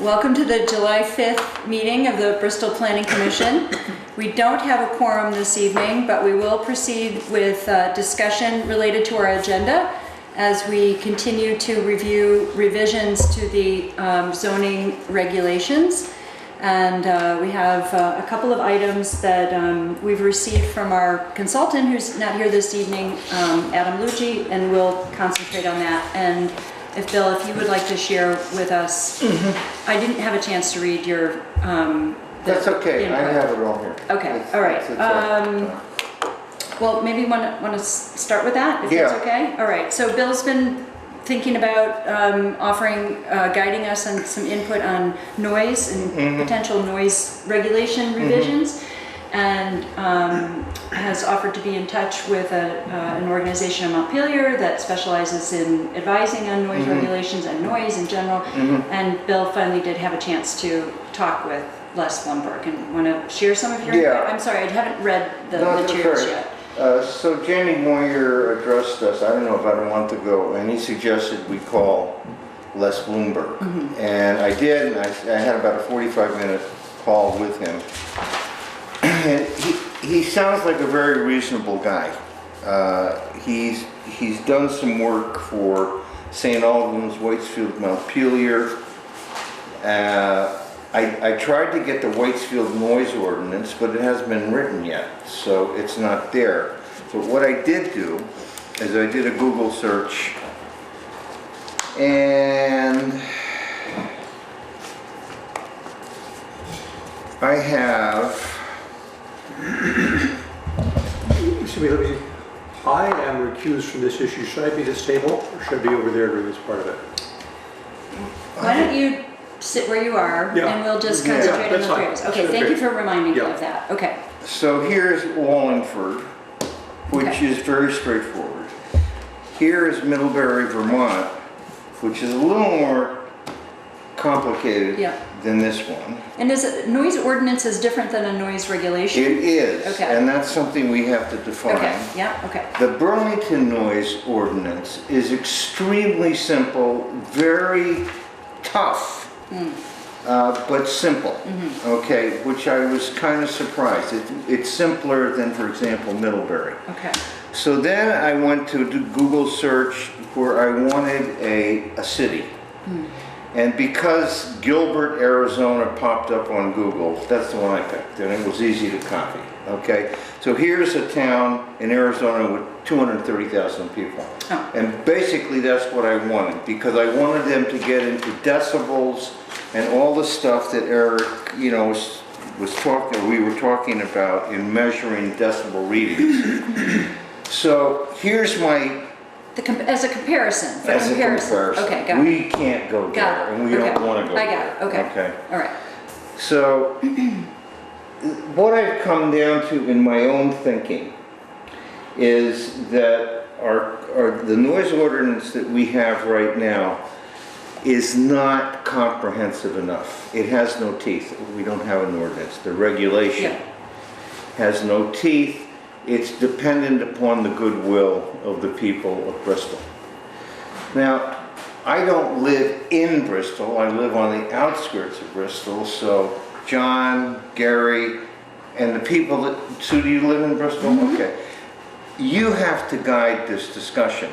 Welcome to the July 5th meeting of the Bristol Planning Commission. We don't have a quorum this evening, but we will proceed with discussion related to our agenda as we continue to review revisions to the zoning regulations. And we have a couple of items that we've received from our consultant, who's not here this evening, Adam Lucci, and we'll concentrate on that. And if Bill, if you would like to share with us, I didn't have a chance to read your. That's okay. input. I have it all here. Okay. All right. Well, maybe want to start with that, if that's okay. All right. So Bill's been thinking about guiding us on some input on noise and potential noise regulation revisions, and has offered to be in touch with an organization in Montpelier that specializes in advising on noise regulations and noise in general. And Bill finally did have a chance to talk with Les Blumberg and want to share some of your input. I'm sorry, I haven't read the materials yet. So Jamie Moyer addressed us, I don't know, about a month ago, and he suggested we call Les Blumberg. And I did, and I had about a 45-minute call with him. And he sounds like a very reasonable guy. He's done some work for St. Albans, Waitsfield, Montpelier. I tried to get the Waitsfield noise ordinance, but it hasn't been written yet, so it's not there. But what I did do is I did a Google search, and I have. I am recused from this issue. Should I be at this table, or should I be over there during this part of it? Why don't you sit where you are, and we'll just concentrate on the areas. Okay, thank you for reminding me of that. Okay. So here's Wallingford, which is very straightforward. Here is Middlebury, Vermont, which is a little more complicated than this one. And is a noise ordinance is different than a noise regulation? It is, okay. And that's something we have to define. Okay, yeah, okay. The Burlington noise ordinance is extremely simple, very tough, but simple, okay, which I was kind of surprised. It's simpler than, for example, Middlebury. Okay. So then I went to do Google search where I wanted a city. And because Gilbert, Arizona popped up on Google, that's the one I picked, and it was easy to copy, okay? So here's a town in Arizona with 230,000 people. Oh. And basically that's what I wanted, because I wanted them to get into decibels and all the stuff that Eric, you know, we were talking about in measuring decibel readings. So here's my... As a comparison. As a comparison. Okay, got it. We can't go there, and we don't want to go there. I got it, okay. All right. So, what I've come down to in my own thinking is that the noise ordinance that we have right now is not comprehensive enough. It has no teeth. We don't have an ordinance. The regulation has no teeth. It's dependent upon the goodwill of the people of Bristol. Now, I don't live in Bristol. I live on the outskirts of Bristol. So John, Gary, and the people that... Sue, do you live in Bristol? Okay. You have to guide this discussion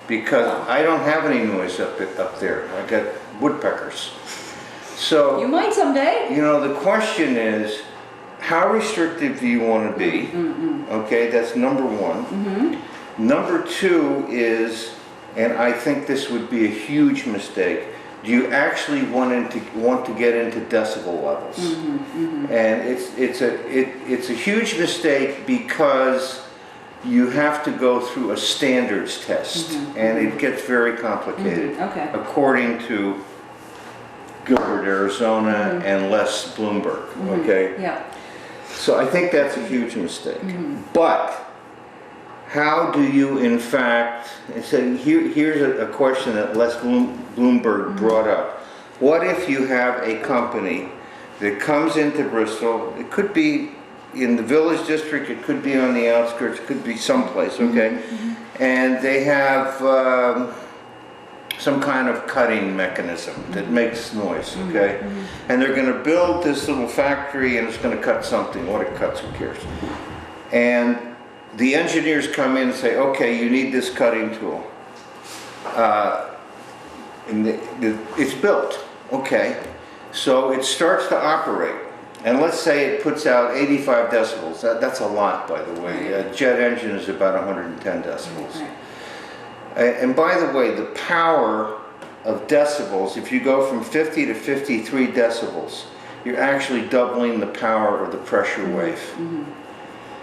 because I don't have any noise up there. I got woodpeckers. So... You might someday. You know, the question is, how restrictive do you want to be? Okay, that's number one. Number two is, and I think this would be a huge mistake, do you actually want to get into decibel levels? And it's a huge mistake because you have to go through a standards test, and it gets very complicated. According to Gilbert, Arizona, and Les Blumberg. Okay. Yeah. So I think that's a huge mistake. But how do you, in fact, so here's a question that Les Blumberg brought up. What if you have a company that comes into Bristol? It could be in the Village District, it could be on the outskirts, it could be someplace, okay? And they have some kind of cutting mechanism that makes noise, okay? And they're gonna build this little factory and it's gonna cut something. What it cuts, who cares? And the engineers come in and say, okay, you need this cutting tool. And it's built, okay? So it starts to operate. And let's say it puts out 85 decibels. That's a lot, by the way. A jet engine is about 110 decibels. And by the way, the power of decibels, if you go from 50 to 53 decibels, you're actually doubling the power of the pressure wave.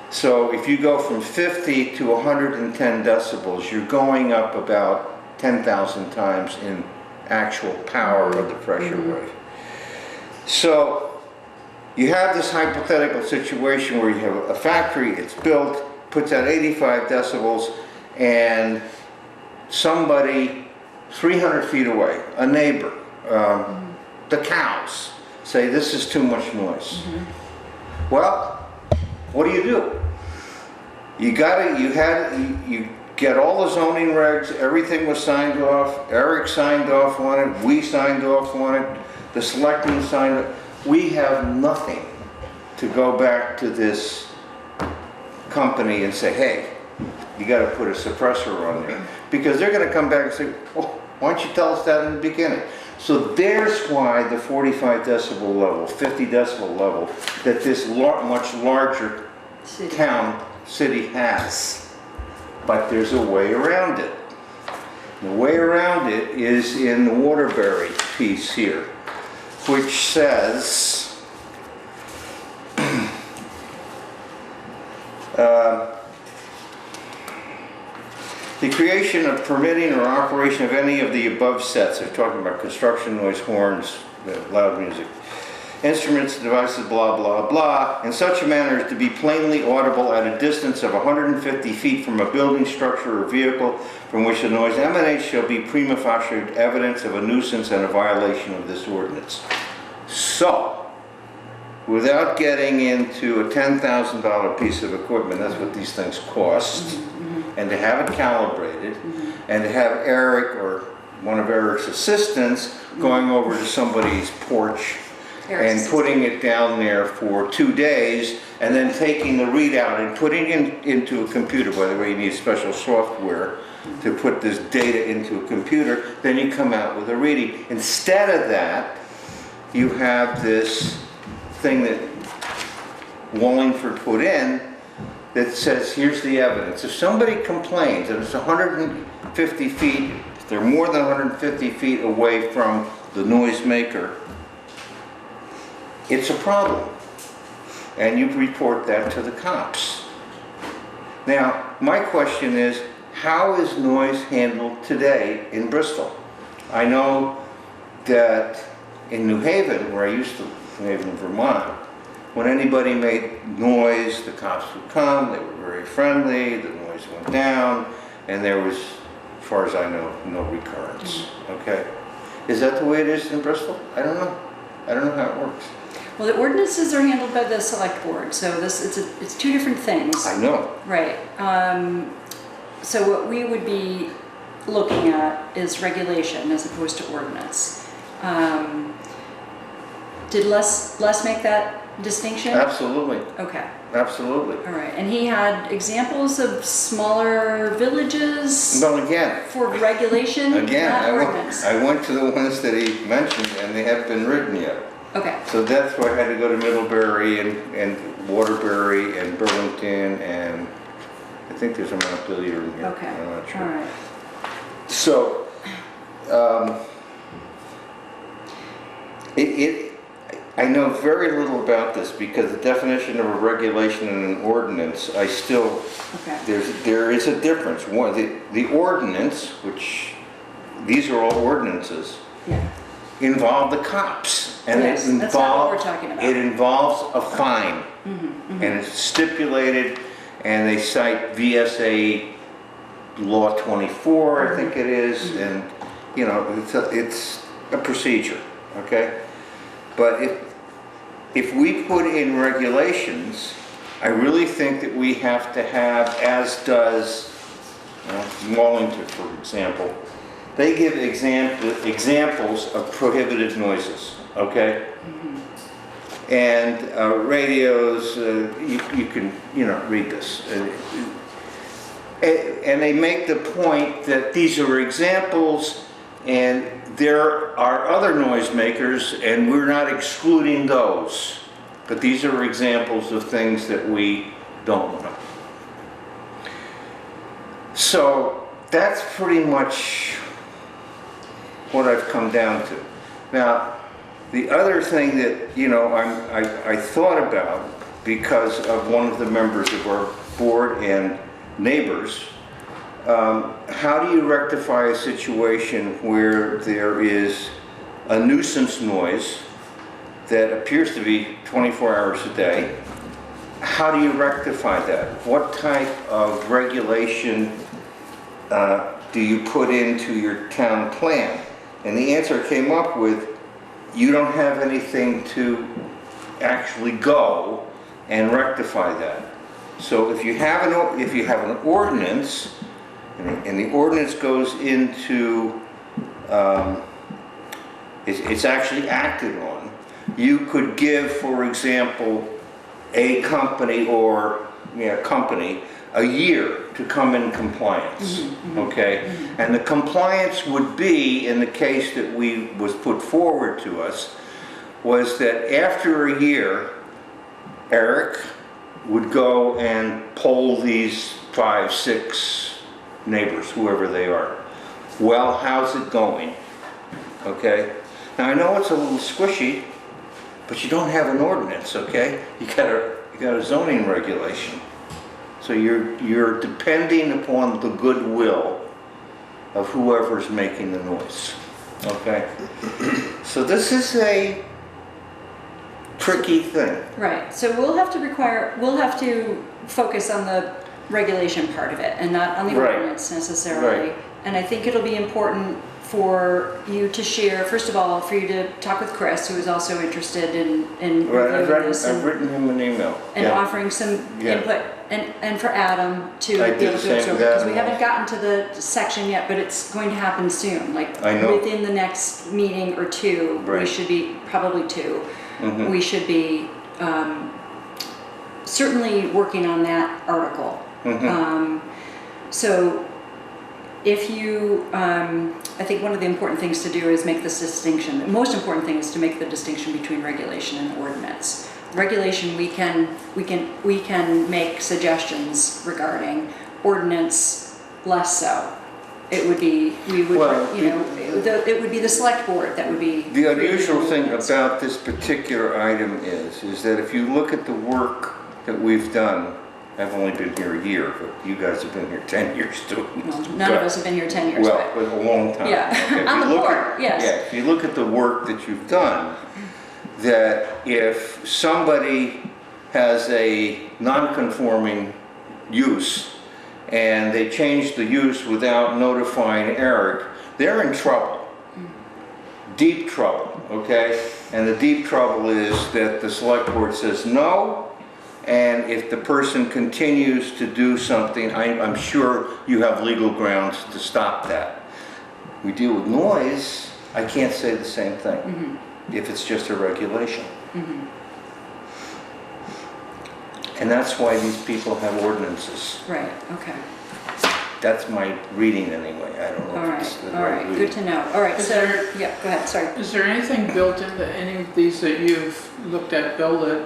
So if you go from 50 to 110 decibels, you're going up about 10,000 times in actual power of the pressure wave. So you have this hypothetical situation where you have a factory, it's built, puts out 85 decibels, and somebody 300 feet away, a neighbor, the cows, say this is too much noise. Well, what do? You get all the zoning regs, everything was signed off, Eric signed off on it, we signed off on it, the selectmen signed it. We have nothing to go back to this company and say, hey, you got to put a suppressor on there. Because they're going to come back and say, well, why don't you tell us that in the beginning? So there's why the 45 decibel level, 50 decibel level, that this much larger city has. But there's a way around it. The way around it is in the Waterbury piece here, which says, the creation of permitting or operation of any of the above sets, they're talking about construction noise, horns, loud music, instruments, devices, blah, blah, blah, in such a manner as to be plainly audible at a distance of 150 feet from a building, structure, or vehicle from which the noise emanates shall be prima facie evidence of a nuisance and a violation of this ordinance. So, without getting into a $10,000 piece of equipment, that's what these things cost, and to have it calibrated, and to have Eric or one of Eric's assistants going over to somebody's porch and putting it down there for 2 days, and then taking the readout and putting it into a computer. By the way, you need special software to put this data into a computer, then you come out with a reading. Instead of that, you have this thing that Wallingford put in that says, here's the evidence. If somebody complains and it's 150 feet, if they're more than 150 feet away from the noisemaker, it's a problem. And you report that to the cops. Now, my question is, how is noise handled today in Bristol? I know that in New Haven, where I used to live in Vermont, when anybody made noise, the cops would come, they were very friendly, the noise went down, and there was, as far as I know, no recurrence, okay? Is that the way it is in Bristol? I don't know. I don't know how it works. Well, the ordinances are handled by the select board, so it's two different things. I know. Right. So what we would be looking at is regulation as opposed to ordinance. Did Les make that distinction? Absolutely. Okay. Absolutely. All right. And he had examples of smaller villages Well, again, for regulation, not ordinance. I went to the ones that he mentioned, and they haven't been written yet. Okay. So that's why I had to go to Middlebury and Waterbury and Burlington, and I think there's a Montpelier in here. Okay. I'm not sure. All right. So, I know very little about this because the definition of a regulation and an ordinance, I still, there is a difference. One, the ordinance, which these are all ordinances, involve the cops. And yes, that's not what we're talking about. It involves a fine. And it's stipulated, and they cite VSA Law 24, I think it is, and you know, it's a procedure, okay? But if we put in regulations, I really think that we have to have, as does Wallington, for example, they give examples of prohibited noises, okay? And radios, you can, read this. And they make the point that these are examples and there are other noisemakers and we're not excluding those. But these are examples of things that we don't want. So that's pretty much what I've come down to. Now, the other thing that, I thought about because of one of the members of our board and neighbors, how do you rectify a situation where there is a nuisance noise that appears to be 24 hours a day? How do you rectify that? What type of regulation do you put into your town plan? And the answer came up with, you don't have anything to actually go and rectify that. So if you have an ordinance, and the ordinance goes into, it's actually acted on, you could give, for example, a company or company a year to come in compliance, okay? And the compliance would be, in the case that was put forward to us, was that after a year, Eric would go and poll these 5, 6 neighbors, whoever they are. Well, how's it going? Okay? Now I know it's a little squishy, but you don't have an ordinance, okay? You got a zoning regulation. So you're depending upon the goodwill of whoever's making the noise, okay? So this is a tricky thing. Right, so we'll have to focus on the regulation part of it and not on the Right. ordinance necessarily. Right. And I think it'll be important for you to share, first of all, for you to talk with Chris, who is also interested in Right, reviewing this. I've written him an email. And Yeah. offering some Yeah. input, and for Adam to I be did able the to same absorb, with because we Adam. haven't gotten to the section yet, but it's going to happen soon, like I know. within the next meeting or two, we Right. should be, probably 2, Mhm. we should be certainly working on that article. So if you, I think one of the important things to do is make this distinction. The most important thing is to make the distinction between regulation and ordinance. Regulation, we can make suggestions regarding. Ordinance, less so. It would be, Well, it would be the select board that would be. The unusual creating thing ordinance. about this particular item is that if you look at the work that we've done, I've only been here a year, but you guys have been here 10 years too. Well, none of us have been here 10 years, Well, but. but a long time. Yeah. Okay, if On you the look board, at- yes. Yeah, if you look at the work that you've done, that if somebody has a non-conforming use and they change the use without notifying Eric, they're in trouble. Deep trouble, okay? And the deep trouble is that the select board says no, and if the person continues to do something, I'm sure you have legal grounds to stop that. We deal with noise, I can't say the same thing, if it's just a regulation. And that's why these people have ordinances. Right, okay. That's my reading anyway, I don't know All if it's right, the all right right, reading. good to know. All right, Is so, there- yeah, go ahead, sorry. Is there anything built into any of these that you've looked at, Bill, that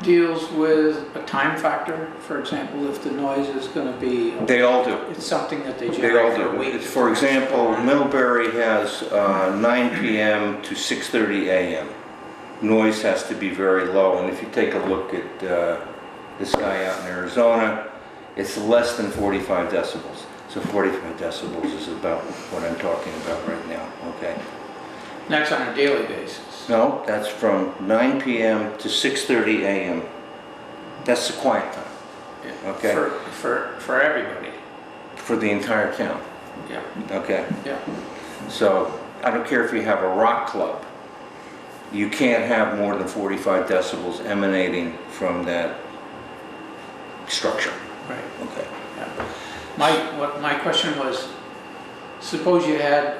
deals with a time factor? For example, if the noise is going to be, They all do. it's something that they They all generate for a do. week. It's, for example, Middlebury has 9 p.m. to 6:30 a.m. Noise has to be very low, and if you take a look at this guy out in Arizona, it's less than 45 decibels. So 45 decibels is about what I'm talking about right now, okay? That's on a daily basis. No, that's from 9 p.m. to 6:30 a.m. That's the quiet time, Yeah. Okay. For everybody. for the entire town, Yeah, okay? yeah. So I don't care if you have a rock club, you can't have more than 45 decibels emanating from that structure. Right. Okay. Yeah. My question was, suppose you had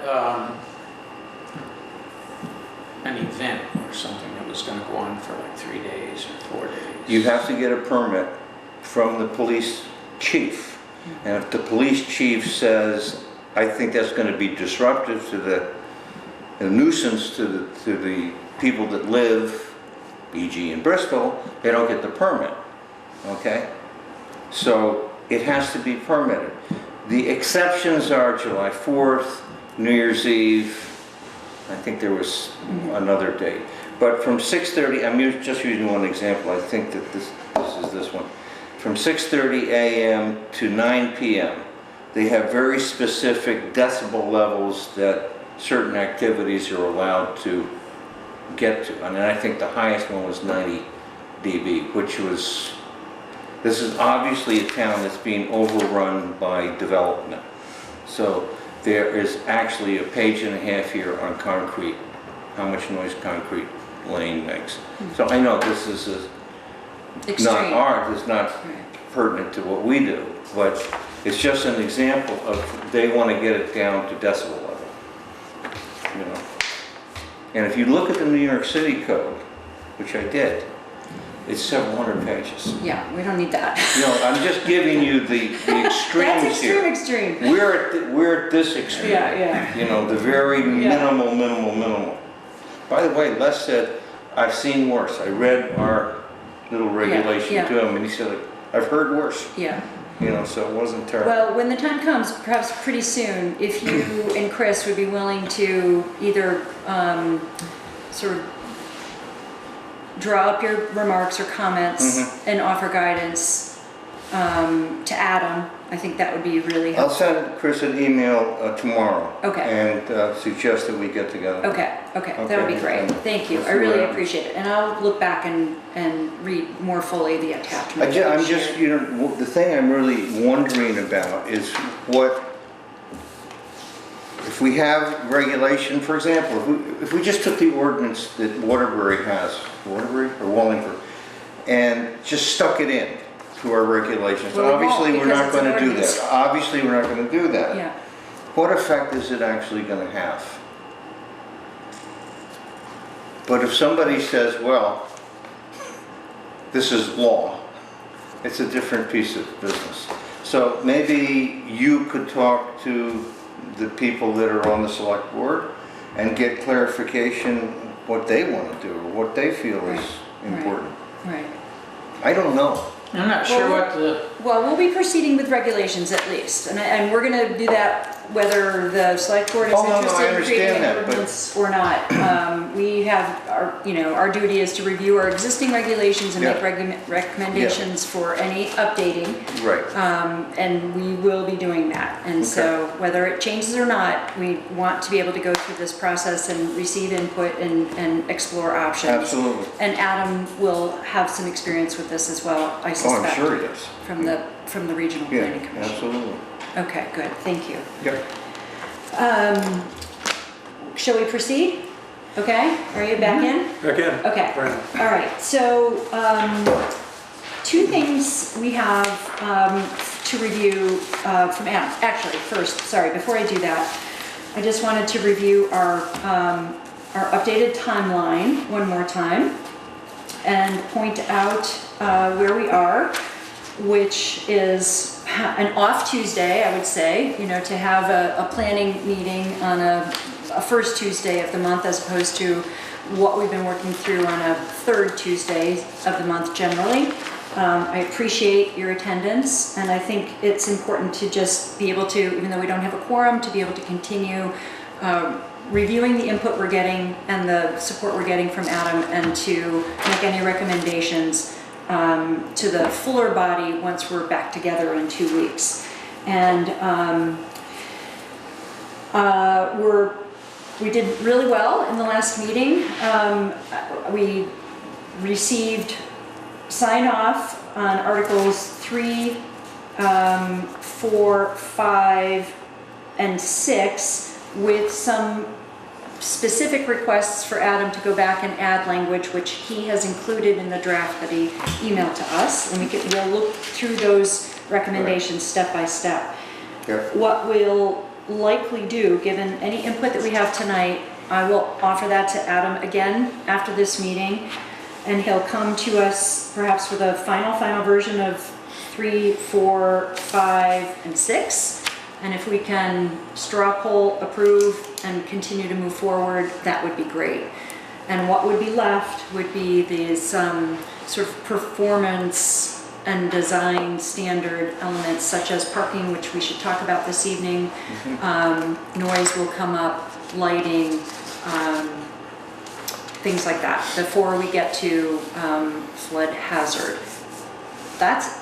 an event or something that was gonna go on for like 3 days or 4 days. You have to get a permit from the police chief. And if the police chief says, I think that's going to be disruptive to a nuisance to the people that live, e.g. in Bristol, they don't get the permit, okay? So it has to be permitted. The exceptions are July 4th, New Year's Eve, I think there was another date. But from 6:30, I'm just using one example, I think that this is this one. From 6:30 a.m. to 9 p.m., they have very specific decibel levels that certain activities are allowed to get to. And I think the highest one was 90 dB, which was, this is obviously a town that's being overrun by development. So there is actually a page and a half here on concrete, how much noise concrete laying makes. So I know this is not ours, it's not pertinent to what we do, but it's just an example of they want to get it down to decibel level, you know. And if you look at the New York City code, which I did, it's several hundred pages. Yeah, we don't need that. You know, I'm just giving you the extremes here. That's extreme. We're at this extreme. Yeah. You know, the very minimal. By the way, Les said, I've seen worse. I read our little regulation to him, and he said, I've heard worse. Yeah. You know, so it wasn't terrible. Well, when the time comes, perhaps pretty soon, if you and Chris would be willing to either sort of draw up your remarks or comments and offer guidance to Adam, I think that would be really I'll helpful. send Chris an email tomorrow. Okay. And suggest that we get together. Okay, that would be great. Thank you. I really appreciate it. And I'll look back and read more fully the attachment. I'm just, you know, the thing I'm really wondering about is what, if we have regulation, for example, if we just took the ordinance that Waterbury has, Waterbury or Wallingford, and just stuck it in to our regulations. Well, obviously we're not going to do ordinance. that. Obviously we're not going to do that. Yeah. What effect is it actually going to have? But if somebody says, well, this is law, it's a different piece of business. So maybe you could talk to the people that are on the select board and get clarification what they want to do or what they feel is important. Right. I don't know. I'm not sure what the, Well, we'll be proceeding with regulations at least, and we're going to do that whether the select board is I interested in creating understand an that, but- ordinance or not. We have our duty is to review our existing regulations and make recommendations for any updating. Right. And we will be doing that. And so whether it changes or not, we want to be able to go through this process and receive input and explore options. Absolutely. And Adam will have some experience with this as well, I suspect. Oh, I'm sure he does. From the Regional Planning Commission. Absolutely. Okay, good, thank you. Yep. Shall we proceed? Okay, are you back in? Again. Okay, Right. all right, so two things we have to review from Adam. Actually, first, sorry, before I do that, I just wanted to review our updated timeline one more time and point out where we are, which is an off Tuesday, I would say, to have a planning meeting on a first Tuesday of the month as opposed to what we've been working through on a third Tuesday of the month generally. I appreciate your attendance, and I think it's important to just be able to, even though we don't have a quorum, to be able to continue reviewing the input we're getting and the support we're getting from Adam, and to make any recommendations to the fuller body once we're back together in 2 weeks. And we did really well in the last meeting. We received sign off on Articles 3, 4, 5, and 6 with some specific requests for Adam to go back and add language, which he has included in the draft that he emailed to us, and we'll look through those recommendations step by step. Yep. What we'll likely do, given any input that we have tonight, I will offer that to Adam again after this meeting, and he'll come to us perhaps with a final version of 3, 4, 5, and 6. And if we can straw poll approve and continue to move forward, that would be great. And what would be left would be these sort of performance and design standard elements such as parking, which we should talk about this evening. Noise will come up, lighting, things like that before we get to flood hazard. That's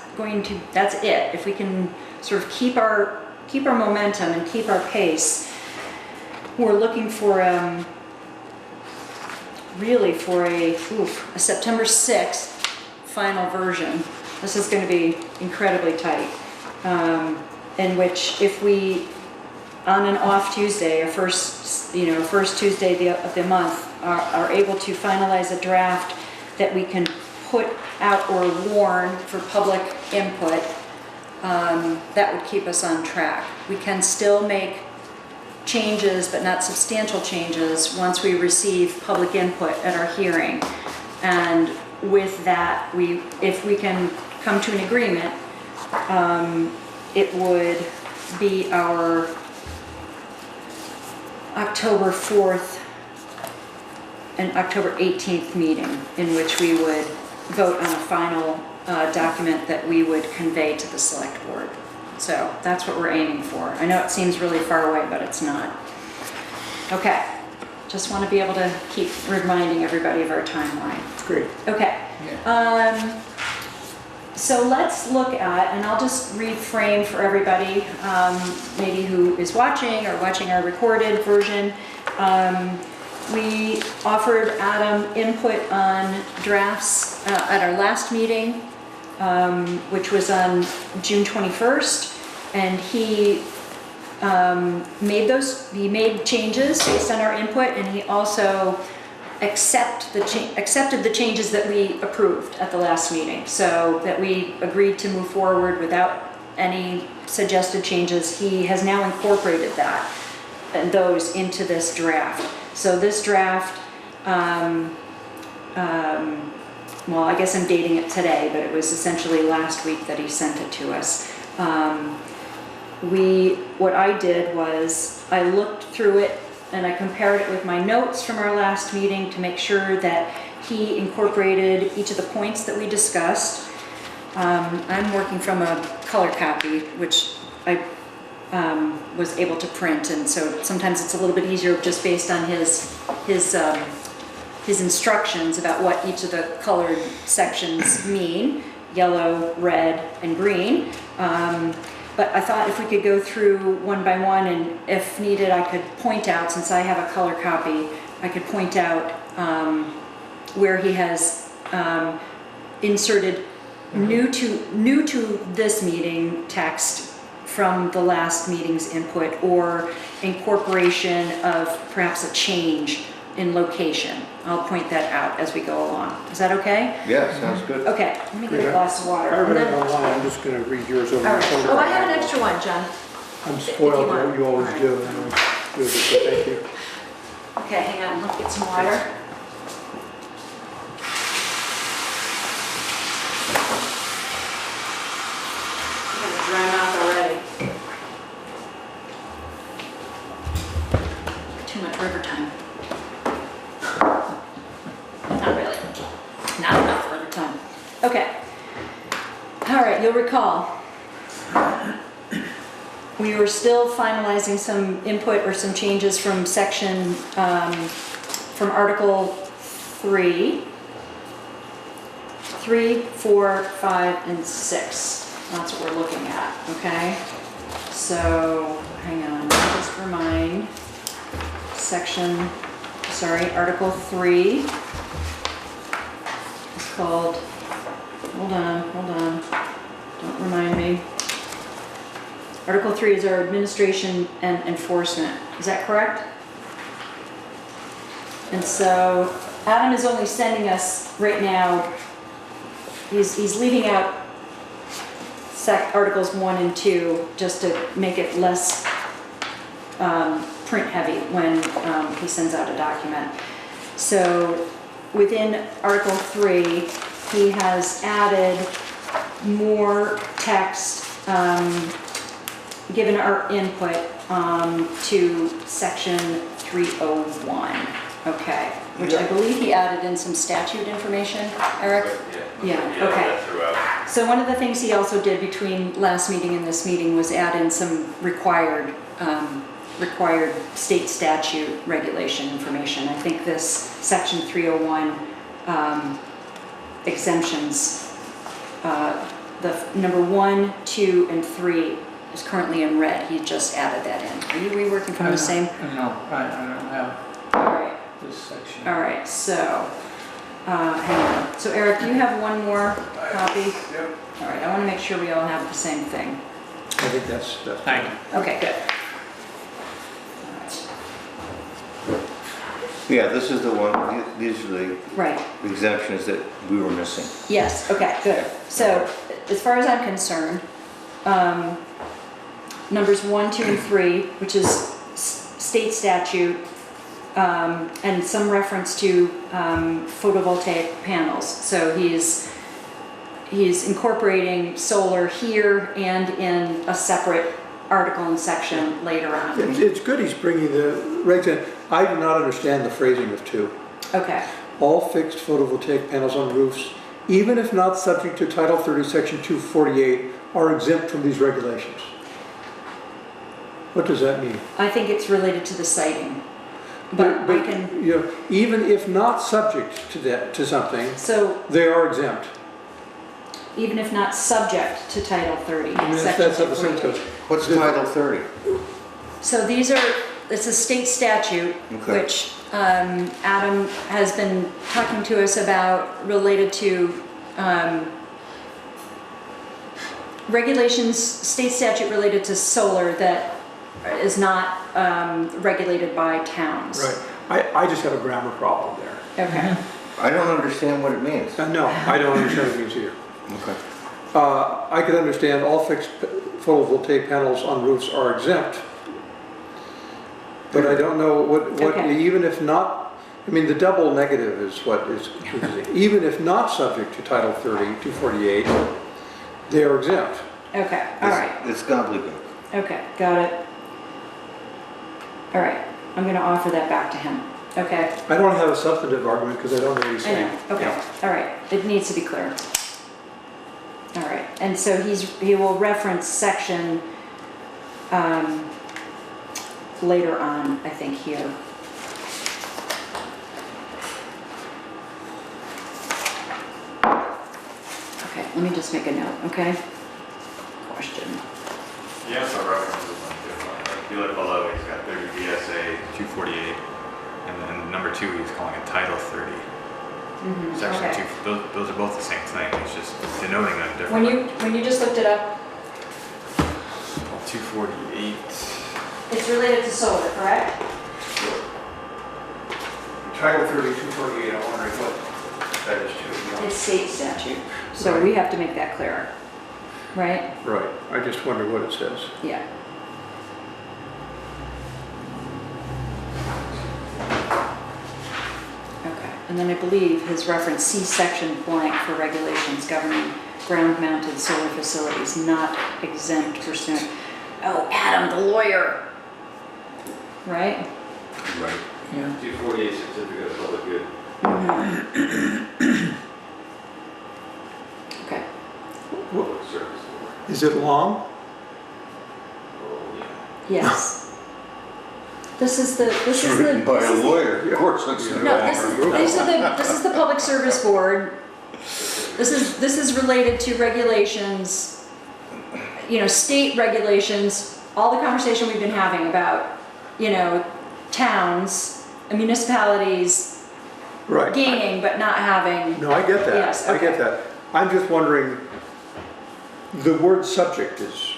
it. If we can sort of keep our momentum and keep our pace, we're looking for really for a September 6th final version. This is going to be incredibly tight, in which if we, on an off Tuesday, or first Tuesday of the month, are able to finalize a draft that we can put out or warn for public input, that would keep us on track. We can still make changes, but not substantial changes, once we receive public input at our hearing. And with that, if we can come to an agreement, it would be our October 4th and October 18th meeting, in which we would vote on a final document that we would convey to the select board. So that's what we're aiming for. I know it seems really far away, but it's not. Okay, just want to be able to keep reminding everybody of our timeline. Great. Okay. Yeah. So let's look at, and I'll just reframe for everybody, maybe who is watching or watching our recorded version. We offered Adam input on drafts at our last meeting, which was on June 21st, and he made changes based on our input, and he also accepted the changes that we approved at the last meeting, so that we agreed to move forward without any suggested changes. He has now incorporated that and those into this draft. So this draft, well, I guess I'm dating it today, but it was essentially last week that he sent it to us. What I did was I looked through it and I compared it with my notes from our last meeting to make sure that he incorporated each of the points that we discussed. I'm working from a color copy, which I was able to print, and so sometimes it's a little bit easier just based on his instructions about what each of the colored sections mean: yellow, red, and green. But I thought if we could go through one by one, and if needed, I could point out, since I have a color copy, I could point out where he has inserted new to this meeting text from the last meeting's input, or incorporation of perhaps a change in location. I'll point that out as we go along. Is that okay? Yeah, sounds good. Okay, let me get a glass of water. I read it online, I'm just gonna read yours over All my right. shoulder. Oh, I have an extra one, John. I'm spoiled, want. you always All do, and I'm good, so thank you. Okay, hang on, let's get some water. I have a dry mouth already. Too much river time. Not really. Not enough river time. Okay. All right, you'll recall we were still finalizing some input or some changes from section, from Article 3, 4, 5, and 6. That's what we're looking at, okay? So, hang on, let me just remind, Article 3 is called, hold on, don't remind me. Article 3 is our administration and enforcement. Is that correct? And so Adam is only sending us right now, he's leaving out Articles 1 and 2 just to make it less print heavy when he sends out a document. So within Article 3, he has added more text, given our input to section 301. Okay, which I believe he added in some statute information, Eric? Yeah, okay. So one of the things he also did between last meeting and this meeting was add in some required state statute regulation information. I think this section 301 exemptions, the number 1, 2, and 3 is currently in red. He just added that in. Are you reworking from the same? No, I don't have All right. this section. All right, so, hang on. So Eric, do you have one more copy? Yep. All right, I want to make sure we all have the same thing. I think that's. Thank you. Okay, good. Yeah, this is the one, these are the Right, exemptions that we were missing. yes, okay, good. So, as far as I'm concerned, numbers 1, 2, and 3, which is state statute, and some reference to photovoltaic panels. So he's incorporating solar here and in a separate article and section later on. It's good he's bringing the regs in. I do not understand the phrasing of 2. Okay, All fixed photovoltaic panels on roofs, even if not subject to Title 30, Section 248, are exempt from these regulations. What does that mean? I think it's related to the siting, but I can, You know, even if not subject to that, to something, so they are exempt. even if not subject to Title 30, I mean, Section that's how the sentence 248. goes. What's Title 30? So these are, it's a state statute, Okay. which Adam has been talking to us about, related to regulations, state statute related to solar that is not regulated by towns. Right. I just have a grammar problem there. Okay. I don't understand what it means. No, I don't understand what it means either. Okay. I could understand all fixed photovoltaic panels on roofs are exempt, but I don't know what Okay. even if not, I mean, the double negative is what is confusing. Even if not subject to Title 30, 248, they are exempt. Okay, all right. It's gobbledygook. Okay, got it. All right, I'm gonna offer that back to him. Okay, I don't have a substantive argument because I don't know what he's I saying. know, okay, all right. It needs to be clear. All right, and so he will reference section later on, I think, here. Okay, let me just make a note, okay? Question. Yeah, so references on different. Like if you look below, he's got 30 BSA 248, and then number 2 he's calling it Title 30. Section Okay. 2. Those are both the same thing. It's just denoting them differently. When you just looked it up, 248. it's related to solar, correct? Title 30, 248, I'm wondering what that is too. It's state statute, so we have to make that clearer, right? Right, I just wonder what it says. Yeah. Okay, and then I believe his reference C section blank for regulations governing ground-mounted solar facilities not exempt pursuant. Oh, Adam, the lawyer. Right? Right. Yeah. 248 certificate of public good. Okay. Public service award. Is it long? Oh, yeah. Yes. This is the. It's written by a lawyer. Of course, it's No, this is the Public Service Board. This is related to regulations, you know, state regulations, all the conversation we've been having about, you know, towns, municipalities Right. gaining but not having. No, I get that. Yes, I get okay. that. I'm just wondering, the word subject is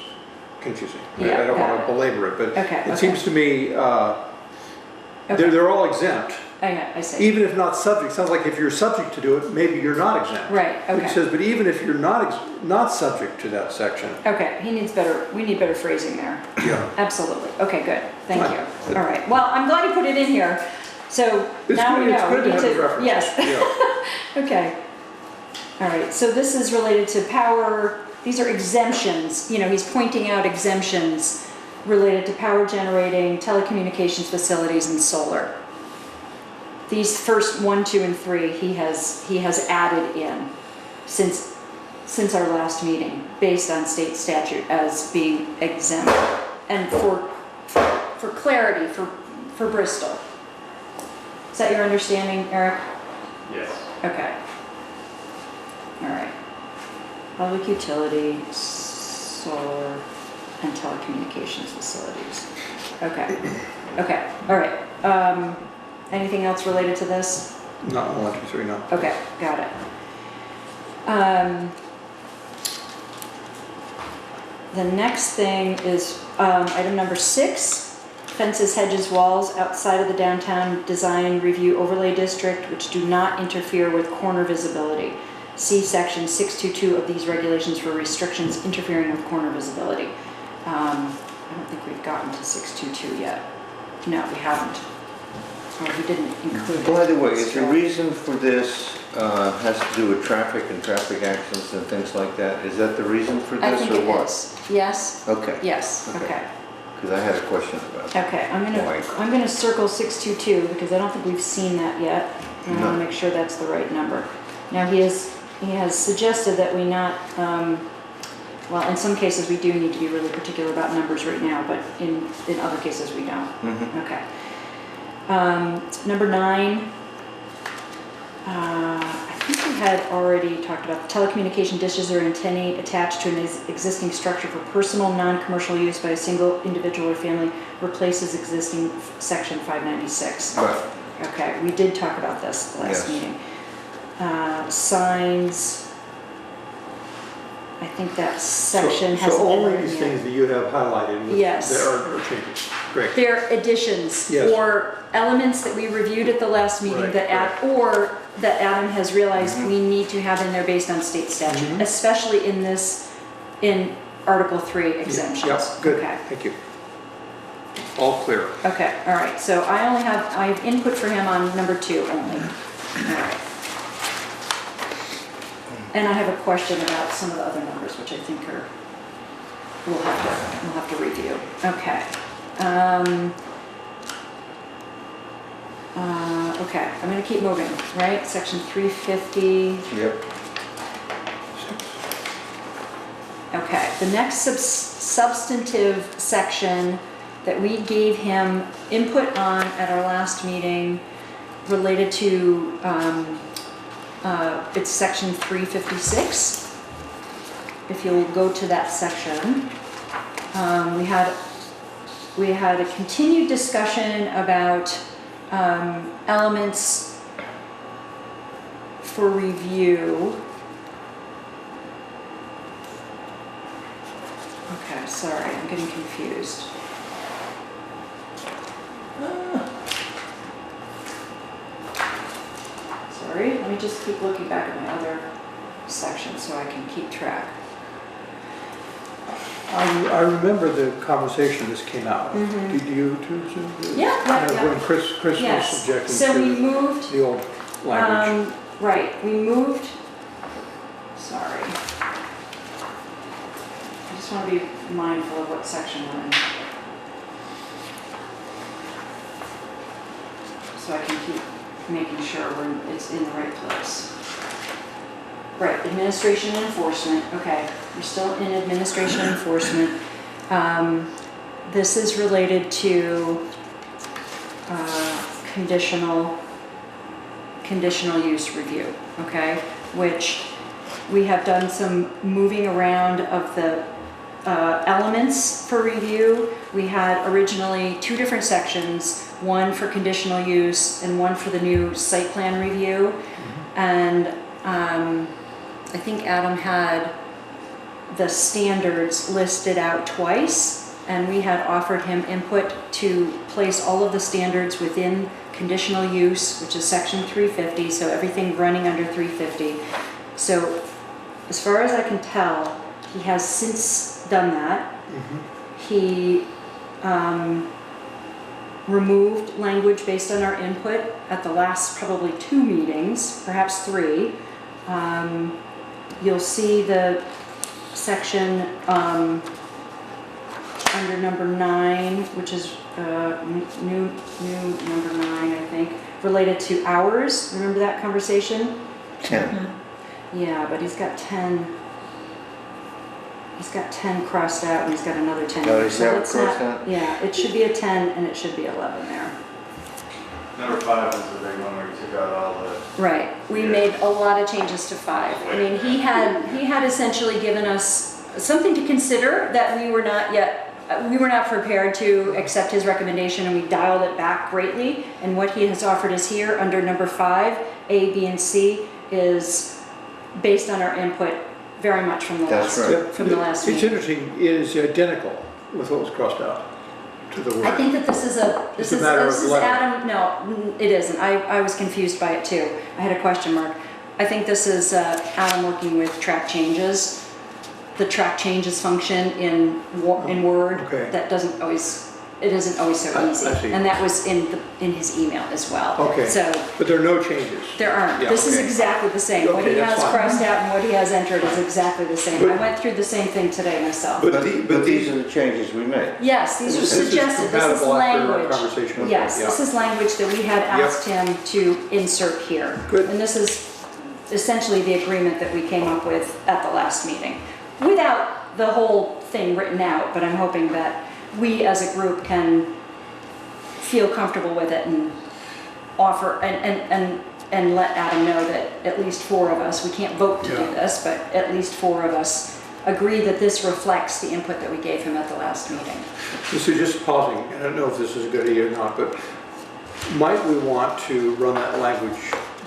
confusing. Yeah, I don't got want it. to belabor it, but Okay, it okay. seems to me Okay. they're all exempt, I see. Even if not subject, sounds like if you're subject to do it, maybe you're not exempt. Right, But he okay. says, but even if you're not subject to that section, Okay, we need better phrasing there. yeah. Absolutely. Okay, good. Thank Fine. you. All right. Well, I'm glad you put it in here. So It's now good- we it's know. good We to need have the reference. Yes. Yeah. Okay. All right. So this is related to power. These are exemptions. You know, he's pointing out exemptions related to power generating, telecommunications facilities, and solar. These first 1, 2, and 3 he has added in since our last meeting, based on state statute as being exempt, and for clarity for Bristol. Is that your understanding, Eric? Yes. Okay. All right. Public utility, solar, and telecommunications facilities. Okay. Okay. All right. Anything else related to this? Not 1, 2, 3, no. Okay, got it. The next thing is item number 6, fences, hedges, walls outside of the downtown design review overlay district which do not interfere with corner visibility. See section 622 of these regulations for restrictions interfering with corner visibility. I don't think we've gotten to 622 yet. No, we haven't. Or we didn't include it. By the way, is the reason for this has to do with traffic and traffic accidents and things like that? Is that the reason for I this think or it what? is. Yes? Okay, Yes, Okay. okay. because I had a question about it. Okay, Why? I'm gonna circle 622 because I don't think we've seen that yet. And I wanna No. make sure that's the right number. Now, he has suggested that we not, well, in some cases we do need to be really particular about numbers right now, but in other cases we don't. Mhm. Okay. Number 9, I think we had already talked about telecommunication dishes or antennae attached to an existing structure for personal, non-commercial use by a single individual or family replaces existing section 596. Right. Okay, we did talk about this last Yes. meeting. Signs, I think that section has. So only these things that you have highlighted, Yes. there are changes. Great. They're additions Yes. or elements that we reviewed at the last meeting Right, that Adam has realized we need to have in there based on state statute, Mhm. especially in Article 3 exemptions. Yep, good, Okay. thank you. All clear. Okay, all right, so I have input for him on number 2 only. All right. And I have a question about some of the other numbers, which I think we'll have to review. Okay. Okay, I'm gonna keep moving, right? Section 350. Yep. Okay, the next substantive section that we gave him input on at our last meeting related to, it's section 356. If you'll go to that section, we had a continued discussion about elements for review. Okay, sorry, I'm getting confused. Sorry, let me just keep looking back at my other section so I can keep track. I remember the conversation this came out. Mhm. Did you too, Sue? Yeah. When Chris was Yes, subjecting so we to moved, the old language. right, we moved, sorry. I just want to be mindful of what section we're in. So I can keep making sure it's in the right place. Right, administration and enforcement, okay, we're still in administration and enforcement. This is related to conditional use review, okay? Which we have done some moving around of the elements for review. We had originally 2 different sections, one for conditional use and one for the new site plan review. And I think Adam had the standards listed out twice, and we had offered him input to place all of the standards within conditional use, which is section 350, so everything running under 350. So as far as I can tell, he has since done that. He removed language based on our input at the last probably 2 meetings, perhaps 3. You'll see the section under number 9, which is new number 9, I think, related to hours. Remember that conversation? 10. Yeah, but he's got 10. He's got 10 crossed out, and he's got another 10. Oh, is that let's crossed not- out? Yeah, it should be a 10 and it should be 11 there. Number 5 is the big one where you took out all the, Right, we Yeah. made a lot of changes to 5. I mean, he had essentially given us something to consider that we were not prepared to accept his recommendation, and we dialed it back greatly. And what he has offered us here under number 5, A, B, and C is based on our input very much from the That's last, right. from the last It's meeting. interesting, it is identical with what was crossed out to the word. I think that this is It's a matter of letter. Adam, no, it isn't. I was confused by it too. I had a question mark. I think this is Adam working with track changes. The track changes function in Word Okay. that isn't always so I easy. see. And that was in his email as well. Okay. So But there are no changes. there aren't. Yeah, This is okay. exactly the same. What Okay, he that's has fine. crossed out and what he has entered is exactly the same. But- I went through the same thing today myself. But But these are the changes we made. Yes, these are This is suggested. This is compatible after our language. conversation with Yes, him, yeah. this is language that we had asked him to insert here. Good. And this is essentially the agreement that we came up with at the last meeting, without the whole thing written out, but I'm hoping that we as a group can feel comfortable with it and offer, and let Adam know that at least 4 of us, we can't vote to do Yeah. this, but at least 4 of us agree that this reflects the input that we gave him at the last meeting. So just pausing, I don't know if this is a good idea or not, but might we want to run that language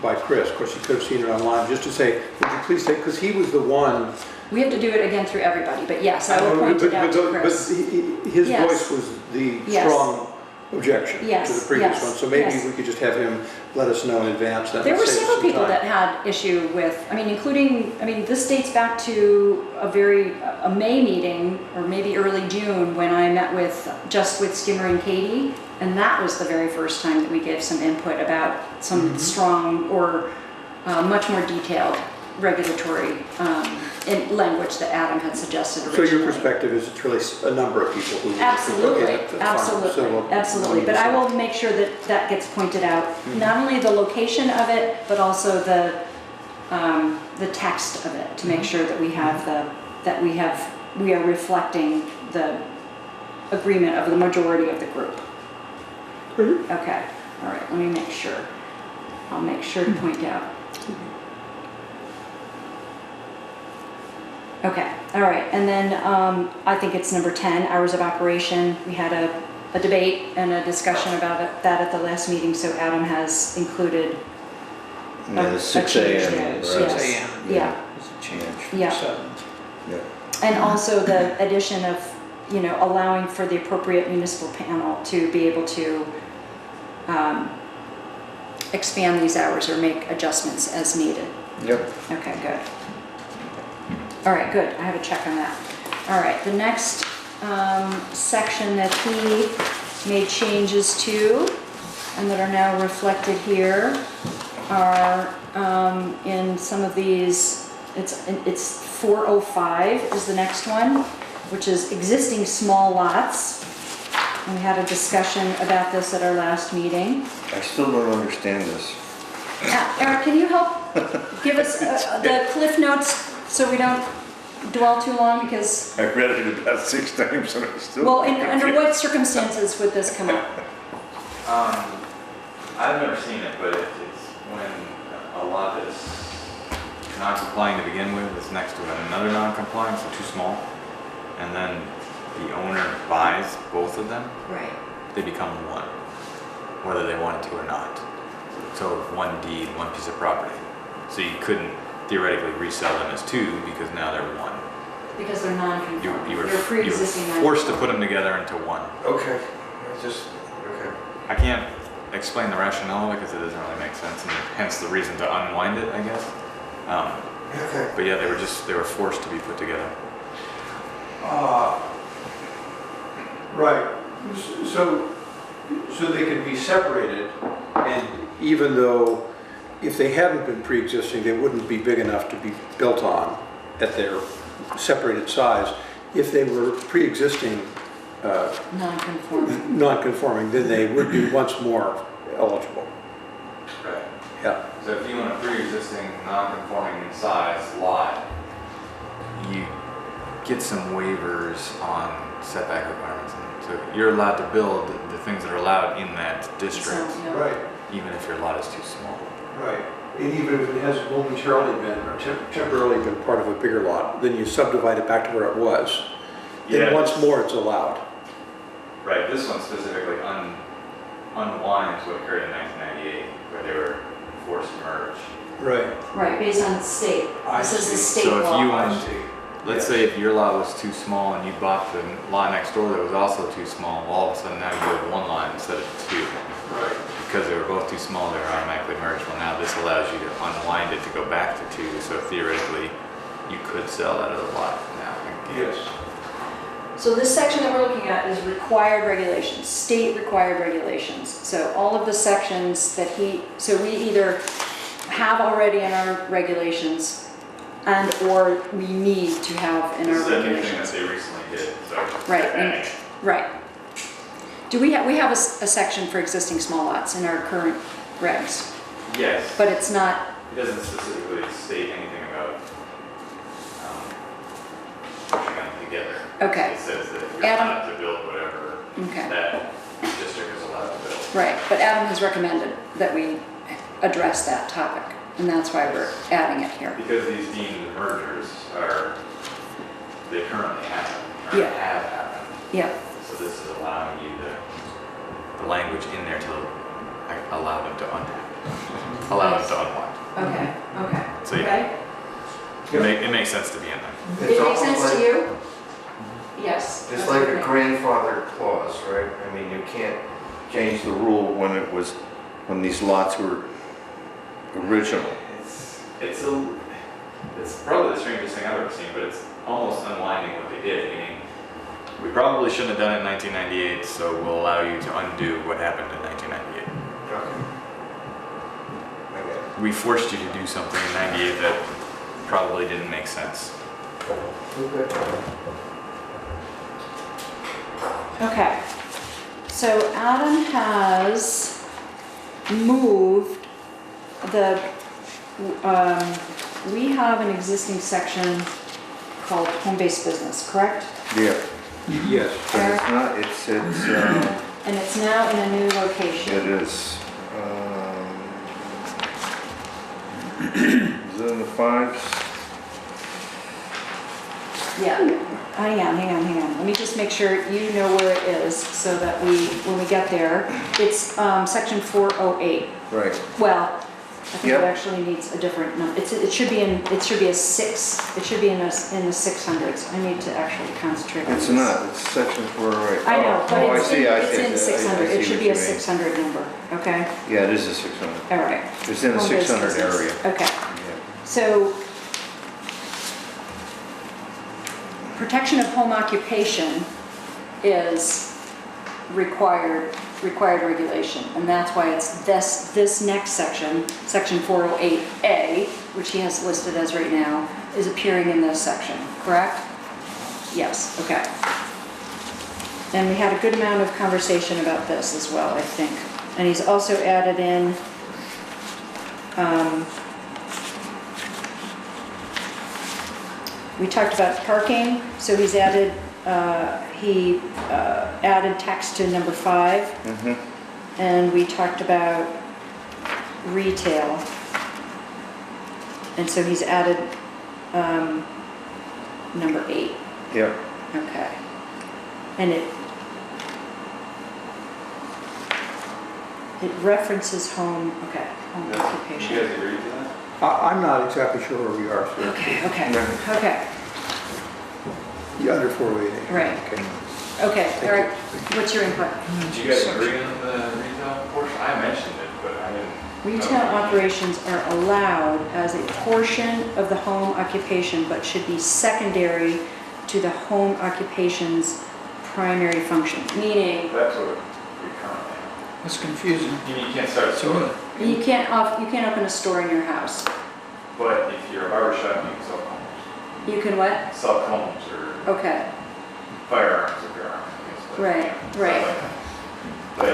by Chris? Of course, he could have seen it online, just to say, would you please take, because he was the one. We have to do it again through everybody, but yes, I will point it out to Chris. But his Yes. voice was the Yes. strong objection to Yes, the previous yes, one. So maybe yes. we could just have him let us know in advance. That There would were save us several some people time. that had issue with, this dates back to a May meeting, or maybe early June, when I met with Skimmer and Katie, and that was the very first time that we gave some input about some strong or much more detailed regulatory in language that Adam had suggested So originally. your perspective is it's really a number of people who. Absolutely, Okay, that's fine. So absolutely, we'll- absolutely. we'll But need I to- will make sure that that gets pointed out, not only the location of it, but also the text of it, to make sure that we are reflecting the agreement of the majority of the group. Okay, all right, let me make sure. I'll make sure to point out. Okay, all right, and then I think it's number 10, hours of operation. We had a debate and a discussion about that at the last meeting, so Adam has included Yeah, a 6 change a.m. there. right? 6 Yes. a.m. Yeah, It's a change from Yeah. 7. Yeah. and also the addition of, allowing for the appropriate municipal panel to be able to expand these hours or make adjustments as needed. Yep. Okay, good. All right, good. I have a check on that. All right, the next section that he made changes to and that are now reflected here are in some of these, it's 405 is the next one, which is existing small lots. And we had a discussion about this at our last meeting. I still don't understand this. Eric, can you help give us the cliff notes so we don't dwell too long, because, I've read it about 6 times and I still. well, under what circumstances would this come up? I've never seen it, but it's when a lot that's non-complying to begin with is next to another non-compliant, so too small, and then the owner buys both of them, Right. they become one, whether they wanted to or not. So one deed, one piece of property. So you couldn't theoretically resell them as 2 because now they're 1. Because they're non-conforming. You were They're pre-existing forced to put them together into 1. Okay, I just, okay. I can't explain the rationale because it doesn't really make sense, and hence the reason to unwind it, I guess. Okay. But yeah, they were forced to be put together. Right. So they can be separated, and even though if they hadn't been pre-existing, they wouldn't be big enough to be built on at their separated size. If they were pre-existing non-conforming, then they would be once more eligible. Right. Yeah. So if you want a pre-existing non-conforming in size lot, you get some waivers on setback requirements. And so you're allowed to build the things that are allowed in that district, Right. even if your lot is too small. Right. And even if it has momentarily been or temporarily been part of a bigger lot, then you subdivide it back to where it was. Then Yeah. once more it's allowed. Right, this one specifically unwinds what occurred in 1998, where they were forced to merge. Right. Right, based on state. This is the state So if law. you let's say if your lot was too small and you bought the lot next door that was also too small, all of a sudden now you have one lot instead of two. Right. Because they were both too small, they were automatically merged. Well, now this allows you to unwind it to go back to two, so theoretically you could sell that other lot now. Yes. So this section that we're looking at is required regulations, state required regulations. So all of the sections that so we either have already in our regulations and or we need to have in our This is a new thing that regulations. they recently did, so. Right, they're adding and- it. Right. Do we have a section for existing small lots in our current regs, Yes, but it's not, it doesn't specifically state anything about pushing them together. Okay. It says that you're Adam- allowed to build whatever okay. that district is allowed to build. Right, but Adam has recommended that we address that topic, and that's why we're adding it here. Because these deemed mergers they currently happen, Yeah. have happened. Yeah, So this is allowing you the language in there to allow them to allow them to unwind. okay, okay. So yeah. Okay? It makes sense to be in there. It makes almost sense like- to you? Yes. It's that's like okay. a grandfather clause, right? I mean, you can't change the rule when these lots were original. It's probably the strangest thing I've ever seen, but it's almost unwinding what they did, meaning we probably shouldn't have done it in 1998, so we'll allow you to undo what happened in 1998. Okay. We forced you to do something in 98 that probably didn't make sense. Okay. Okay, so Adam has moved we have an existing section called home-based business, correct? Yeah, Yes. but it's not, it's, And it's now in a new location. it is, is it in the fives? Yeah, hang on. Let me just make sure you know where it is so that when we get there, it's section 408. Right. Well, I think Yep. it actually needs a different number. It should be a 6. It should be in the 600s. I need to actually concentrate on this. It's not, it's section 408. I know, but Oh, I it's see, I it's see, in I 600. see It should what be a you mean. 600 number, okay? Yeah, it is a 600. All right. It's in the Home-based 600 business. area. Okay, Yeah. so protection of home occupation is required regulation, and that's why it's this next section, section 408A, which he has listed as right now, is appearing in this section, correct? Yes, okay. And we had a good amount of conversation about this as well, I think. And he's also added in we talked about parking, so he's added, added text to number 5. Mhm. And we talked about retail. And so he's added number 8. Yeah. Okay. And it references home, okay, home You occupation. guys agree to that? I'm not exactly sure where we are, so Okay. Yeah. under 408. Right. Okay. Okay, all right. What's your input? Do you guys agree on the retail portion, I mentioned it, but I didn't. Retail operations are allowed as a portion of the home occupation, but should be secondary to the home occupation's primary function, meaning That's what we currently have. That's confusing. You can't start a store, you can't open a store in your house. but if you're a barber shop, you can sell combs. You can what? Sell combs or Okay, firearms if you're armed. right, right. But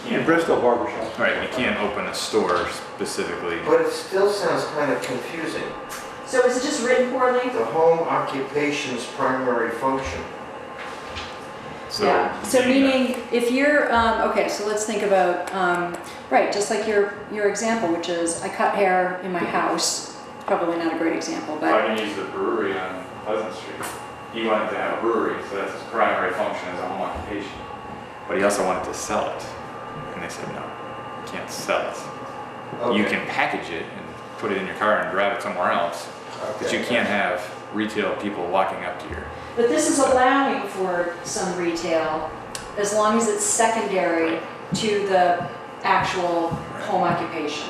you In can't, Bristol barber shop. right, you can't open a store specifically. But it still sounds kind of confusing. So is it just written poorly? The home occupation's primary function. So Yeah, so meaning if you're, okay, so let's think about, right, just like your example, which is I cut hair in my house, probably not a great example, I but, can use the brewery on Pleasant Street. He wanted to have a brewery, so that's his primary function as a home occupation. But he also wanted to sell it. And they said, no, you can't sell it. You can package it and put it in your car and drive it somewhere else, but you can't have retail people walking up to your. but this is allowing for some retail as long as it's secondary to the actual home occupation.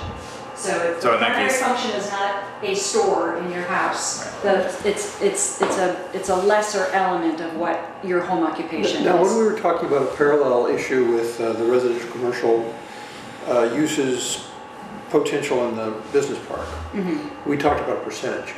So if So the in that primary case- function is not a store in your house, it's a lesser element of what your home occupation Now, when we is. were talking about a parallel issue with the residential commercial uses potential in the business park, we talked about a percentage.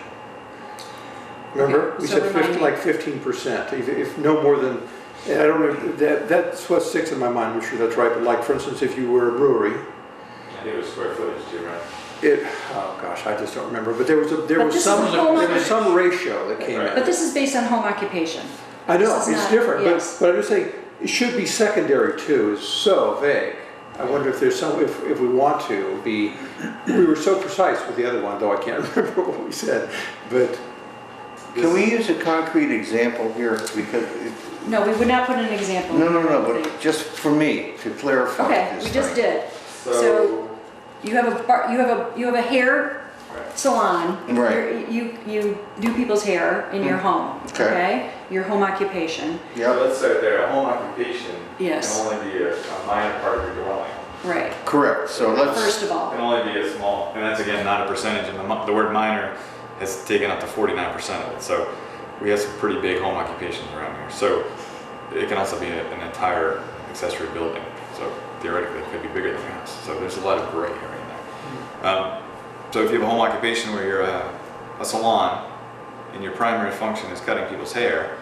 Remember? Okay, We so said remind 50, me. like 15%, if no more than, and I don't know, that's what sticks in my mind, I'm sure that's right, but like, for instance, if you were a brewery, I think it was square footage too, right? oh gosh, I just don't remember, but there was But this is some, a home there was some ratio that came Right. But in. this is based on home occupation. I know, this is it's not- different, yes. but I'm just saying, it should be secondary too, is so vague. I wonder if there's some, if we want to be, we were so precise with the other one, though I can't remember what we said, but. Can we use a concrete example here? Because, No, we would not put an example. no, but just for me, to clarify Okay, this we just thing. did. So you have a hair salon. Right. You do people's hair in your home. Okay. Okay. Your home occupation. Yeah, Let's start there. A home occupation Yes. can only be a minor part of your dwelling. Right. correct. So let's, First of all. Can only be a small, and that's again not a percentage, and the word minor has taken up to 49% of it. So we have some pretty big home occupations around here. So it can also be an entire accessory building. So theoretically it could be bigger than your house. So there's a lot of gray area in there. So if you have a home occupation where you're a salon and your primary function is cutting people's hair,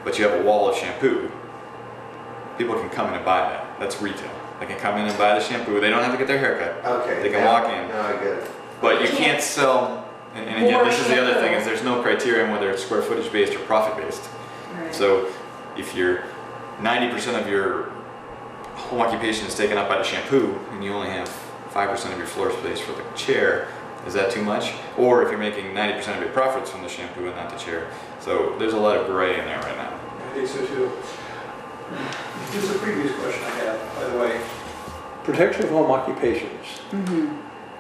but you have a wall of shampoo, people can come in and buy that. That's retail. They can come in and buy the shampoo. They don't have to get their hair cut. okay. They can now- walk in. Now I get it. But you can't sell, and again, More this is the other thing, shampoo. is there's no criterion whether it's square footage based or profit based. Right. So if you're 90% of your home occupation is taken up by the shampoo and you only have 5% of your floor space for the chair, is that too much? Or if you're making 90% of your profits from the shampoo and not the chair. So there's a lot of gray in there right now. I think so too. Here's a previous question I had, by the way. Protection of home occupations. Mm-hmm.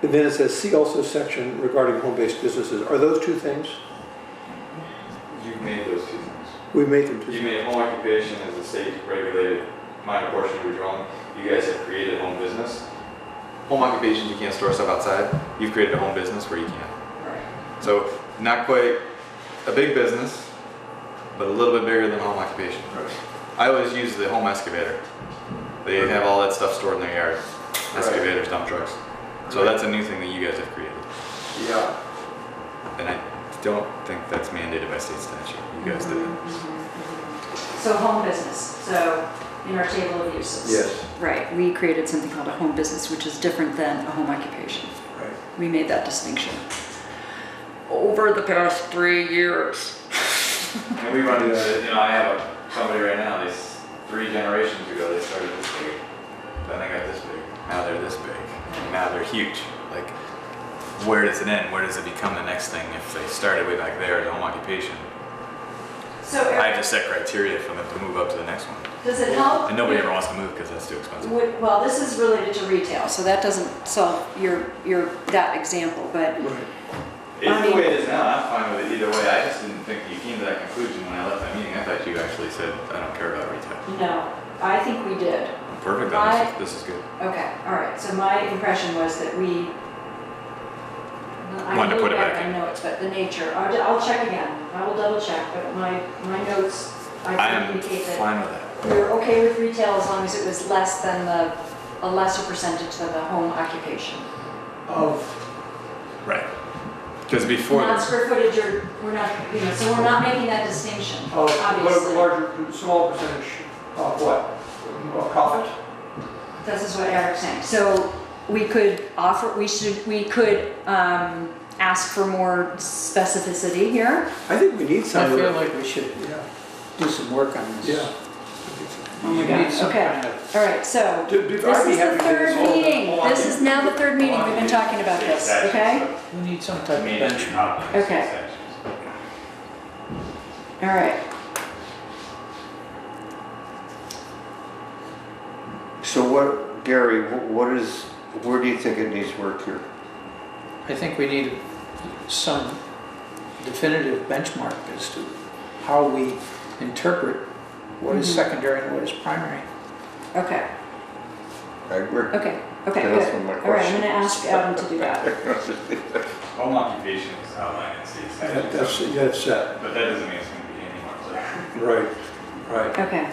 And then it says, see also section regarding home-based businesses. Are those two things? You've made those two things. We made them two You things. made home occupation as a state regulated minor portion of your dwelling. You guys have created home business. Home occupations, you can't store stuff outside. You've created a home business where you can. Right. So not quite a big business, but a little bit bigger than home occupation. I always use the home excavator. They have all that stuff stored in their yard. Excavators, dump trucks. So that's a new thing that you guys have created. Yeah. And I don't think that's mandated by state statute. You guys did it. So home business. So in our table of uses. Yes. Right. We created something called a home business, which is different than a home occupation. Right. We made that distinction over the past 3 years. And we run into, I have somebody right now, these 3 generations ago, they started this big. Then they got this big. Now they're this big. Now they're huge. Like, where does it end? Where does it become the next thing if they started way back there as a home occupation? So I have to set criteria for them to move up to the next one. does it help? And nobody ever wants to move because that's too expensive. Well, this is related to retail, so that doesn't solve that example, but Right. It's the way it is now, I'm fine with it either way. I just didn't think you came to that conclusion when I left that meeting. I thought you actually said, I don't care about retail. no, I think we did. perfect, My- then this is good. Okay, all right, so my impression was that we. I Wanted to look put it back back at in. my notes, but the nature, I'll check again, I will double check, but my notes, I I am think indicate that fine with that. we were okay with retail as long as it was less than a lesser percentage than the home occupation. Of, Right. Because before Not this, square footage or, we're not, so we're not making that distinction, of obviously. larger, small percentage of what? Of profit? This is what Eric's saying. So we could offer, we could ask for more specificity here. I think we need I some. feel like we should Yeah, do some work on this. yeah. Oh my We God, need some okay. kind of, All right, so I'd this be is happy the to do third this all- meeting. all on This you. is now the third meeting we've been talking about this, okay? we need some type of benchmark. Okay. All right. So what, Gary, what is, where do you think it needs work here? I think we need some definitive benchmark as to how we interpret what is secondary and what is primary. Okay, I agree. okay, okay, That's good. one of my All right, I'm questions. gonna ask Adam to do that. home occupation is outlined in state statute. That's set. But that doesn't mean it's going to be any more clear. Right, right. Okay.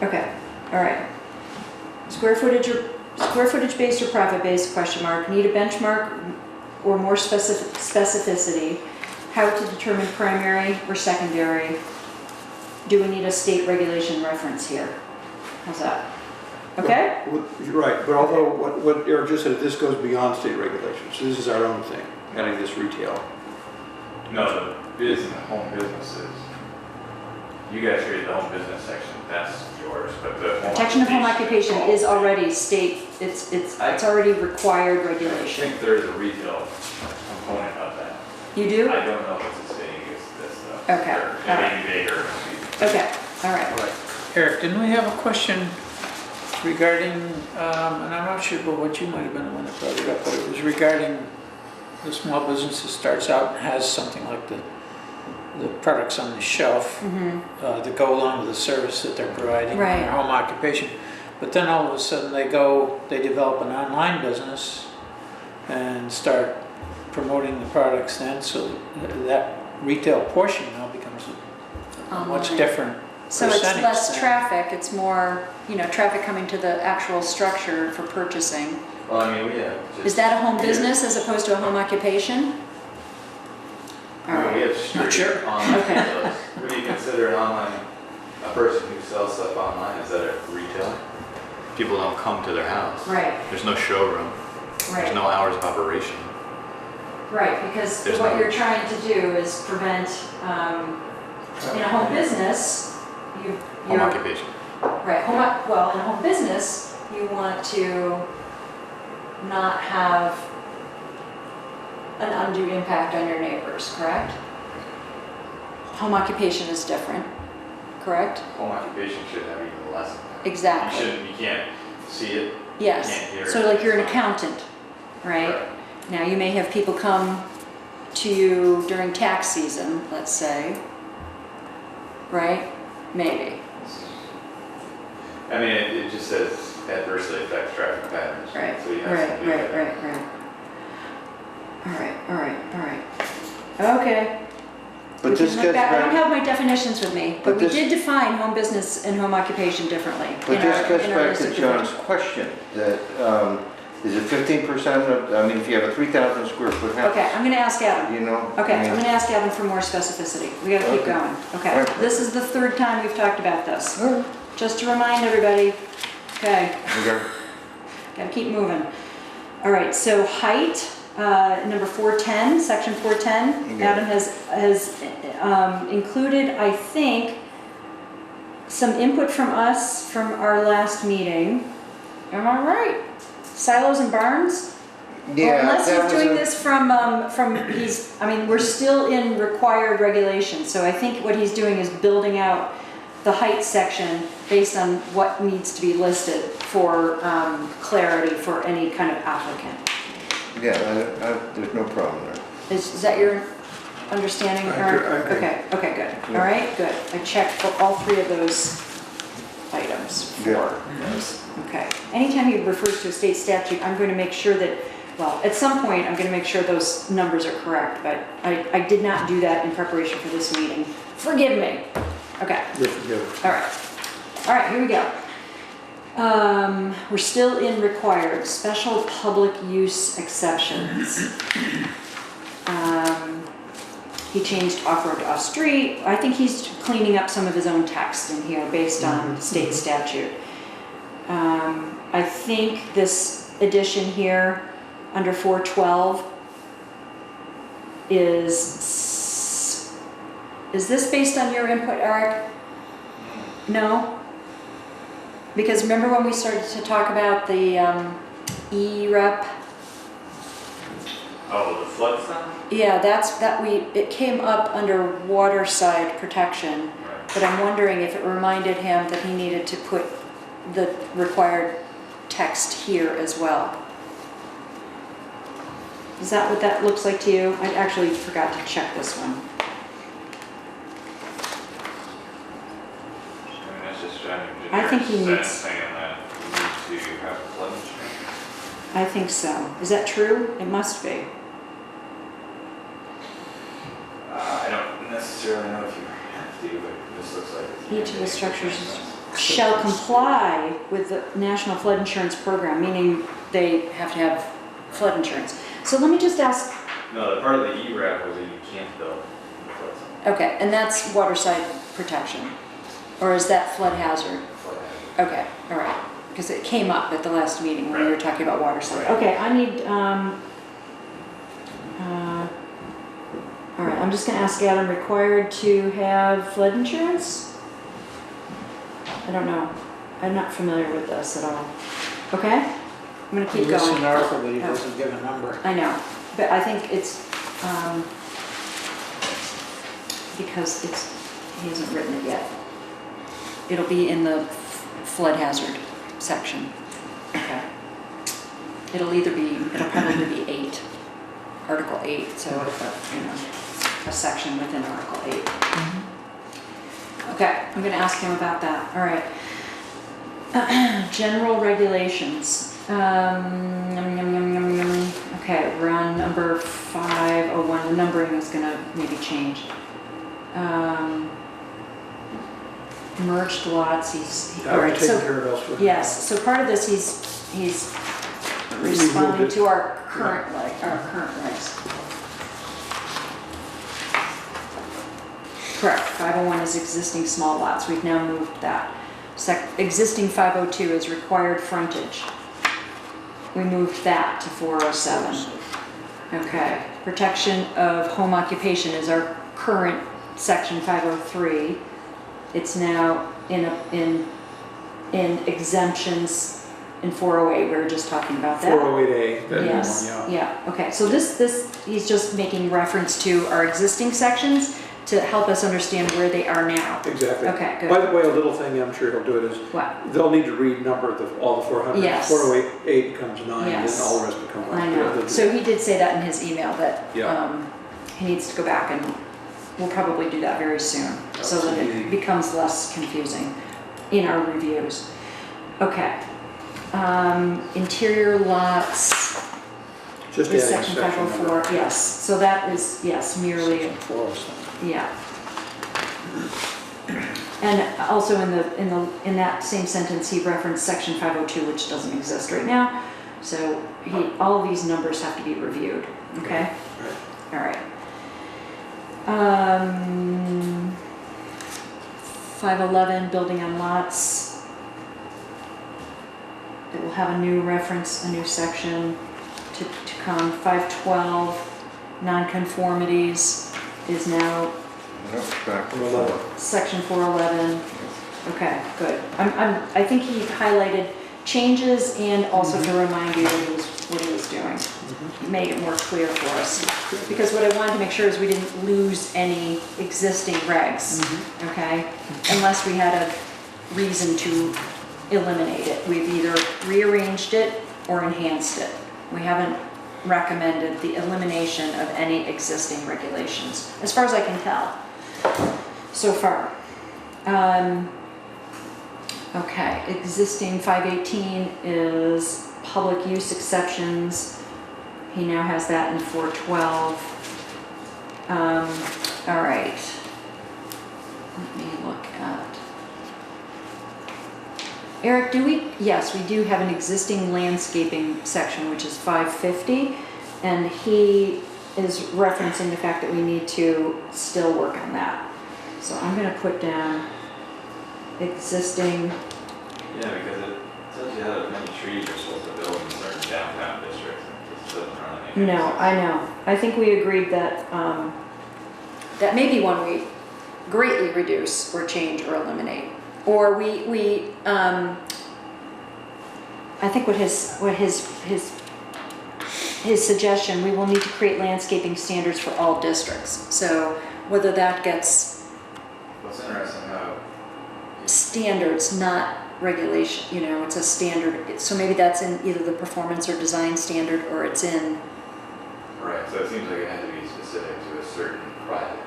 Okay, all right. Square footage based or profit based, question mark, need a benchmark or more specificity, how to determine primary or secondary. Do we need a state regulation reference here? How's that? Okay? Right, but although what Eric just said, this goes beyond state regulations, so this is our own thing, adding this retail. No, the business, home businesses. You guys created the home business section, that's yours, but the home Protection of home occupation is all- already state, it's already required I regulation. think there's a retail component of that. You do? I don't know if it's as big as this though. Okay, Or all it right. may be bigger. Okay, all right. Right. Eric, didn't we have a question regarding, and I'm not sure but what you might have been the one that brought it up, but it was regarding the small business that starts out and has something like the products on the shelf that go along with the service that they're providing in Right. their home occupation. But then all of a sudden they develop an online business and start promoting the products then, so that retail portion now becomes a much Online. different So it's percentage less than- traffic, it's more, traffic coming to the actual structure for purchasing. Well, I mean, we have just. Is that a home business as opposed to a home occupation? All I mean, we right, have street sure. online Okay. sales. What do you consider an online, a person who sells stuff online, is that a retail? People don't come to their house. right, There's no showroom, there's right, no hours of operation. right, because There's what no- you're trying to do is prevent, in a home business, Home you're, occupation. right, well, in a home business, you want to not have an undue impact on your neighbors, correct? Home occupation is different, correct? Home occupation should have even less. Exactly. You can't see it. Yes, Can't hear so it. like you're an accountant, right? Now, you may have people come to you during tax season, let's say, right? Maybe, I mean, it just says adversely affects traffic patterns. right, So you have right, to do right, that. right. All right. Okay. But We this can look gets back. I don't back, have my definitions with me, But but we this- did define home business and home occupation differently. but in this our- gets in our back list to of John's definitions. question, that, is it 15% of, I mean, if you have a 3,000 square foot house? Okay, I'm gonna ask Adam. You know? Okay, I mean, I'm gonna ask Adam for more specificity. We gotta keep Okay. going. Okay, Right. this is the third time we've talked about this. all right, Just to remind everybody, okay, okay. gotta keep moving. All right, so height, number 410, section 410. Okay. Adam has included, I think, some input from us from our last meeting. Am I right? Silos and barns? Yeah, Well, unless that he's was doing a- this we're still in required regulations, so I think what he's doing is building out the height section based on what needs to be listed for clarity for any kind of applicant. Yeah, there's no problem there. Is that your, understanding? I Eric? agree. Okay, good. All right, good. I checked for all three of those items. Yeah. Okay. Anytime he refers to a state statute, I'm going to make sure that, well, at some point, I'm going to make sure those numbers are correct, but I did not do that in preparation for this meeting. Forgive me. Okay. You're forgiven. All right, here we go. We're still in required special public use exceptions. He changed off-road to off-street. I think he's cleaning up some of his own text in here based on state statute. I think this addition here under 412 is this based on your input, Eric? No? Because remember when we started to talk about the E-rep? Oh, the flood stuff? Yeah, it came up under Waterside protection, but I'm wondering if it reminded him that he needed to put the required text here as well. Is that what that looks like to you? I actually forgot to check this one. That's just trying to I think he needs- saying that we need to have flood insurance. I think so. Is that true? It must be. I don't necessarily know if you have to, but this looks like it's. Each of the structures shall comply with the National Flood Insurance Program, meaning they have to have flood insurance. So let me just ask, No, the part of the E-rap was that you can't build the flood zone. okay, and that's waterside protection? Or is that flood hazard? Flood hazard. Okay, all right, because it came up at the last meeting when we were talking about waterside. Right. Okay, I need, all right, I'm just gonna ask Adam, required to have flood insurance? I don't know, I'm not familiar with this at all. Okay, I'm gonna keep It's an going. article, but he doesn't give a number. I know, but I think it's, because he hasn't written it yet. It'll be in the flood hazard section. Okay. It'll probably be 8, Article 8, so, a section within Article 8. Okay, I'm gonna ask him about that, all right. General regulations. Okay, we're on number 501, the numbering is gonna maybe change. Merged lots, all right, Taking so, care of elsewhere. yes, so part of this, he's responding to our current regs. Correct, 501 is existing small lots, we've now moved that. Existing 502 is required frontage. We moved that to 407. Okay, protection of home occupation is our current section 503. It's now in exemptions in 408, we were just talking about that. 408A, that Yes, one, yeah. yeah, okay, so this, he's just making reference to our existing sections to help us understand where they are now. Exactly. Okay, good. By the way, a little thing I'm sure he'll do it is, What? they'll need to renumber all the 400. Yes. 408 becomes 9, and Yes. then all the rest become 1. I know, so he did say that in his email, that Yeah. he needs to go back, and we'll probably do that very soon, so that it Absolutely. becomes less confusing in our reviews. Okay. Interior lots Just is adding a section section 504, number. yes, so that is, yes, merely, 407. yeah. And also in that same sentence, he referenced section 502, which doesn't exist right now, so all of these numbers have to be reviewed, okay? Right. All right. 511, building on lots. It will have a new reference, a new section to come. 512, nonconformities is now Yep, back to 411. 4. section 411. Okay, good. I think he highlighted changes and also to remind you what he was doing. He made it more clear for us. Because what I wanted to make sure is we didn't lose any existing regs, okay? Unless we had a reason to eliminate it. We've either rearranged it or enhanced it. We haven't recommended the elimination of any existing regulations, as far as I can tell, so far. Okay, existing 518 is public use exceptions. He now has that in 412. All right. Let me look at. Eric, yes, we do have an existing landscaping section, which is 550, and he is referencing the fact that we need to still work on that. So I'm gonna put down existing. Yeah, because it tells you how many trees you're supposed to build in certain downtown districts. It just doesn't run any. No, I know. I think we agreed that, that may be one we greatly reduce or change or eliminate. Or I think what his suggestion, we will need to create landscaping standards for all districts. So whether that gets What's interesting how standards, not regulation, you know, it's a standard. So maybe that's in either the performance or design standard, or it's in. right, so it seems like it has to be specific to a certain project,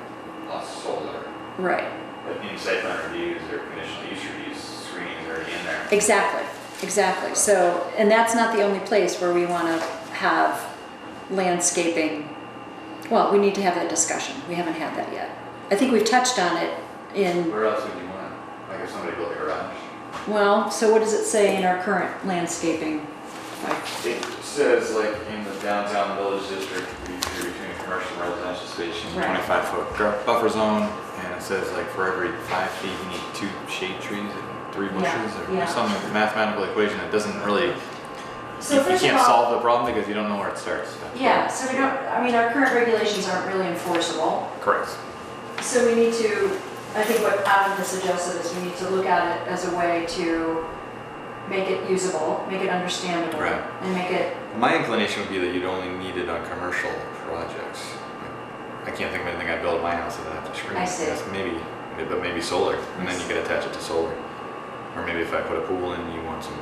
not solar. Right. But in site plan reviews or conditional use reviews, screening is already in there. Exactly. So, and that's not the only place where we want to have landscaping. Well, we need to have that discussion. We haven't had that yet. I think we've touched on it in. Where else would you want it? Like if somebody built a garage? Well, so what does it say in our current landscaping? It says like in the downtown village district, between a commercial and residential space, you need Right. 25-foot buffer zone, and it says like for every 5 feet, you need 2 shade trees and 3 bushes, Yeah. or some mathematical equation that doesn't really, So you first can't of all, solve the problem because you don't know where it starts. yeah. So we don't. I mean, our current regulations aren't really enforceable. Correct. So we need to. I think what Adam has suggested is we need to look at it as a way to make it usable, make it understandable, Right. and make it. My inclination would be that you'd only need it on commercial projects. I can't think of anything I'd build at my house that I'd have to screen. I see. Yes, maybe solar, and then you could attach it to solar. Or maybe if I put a pool in, you want some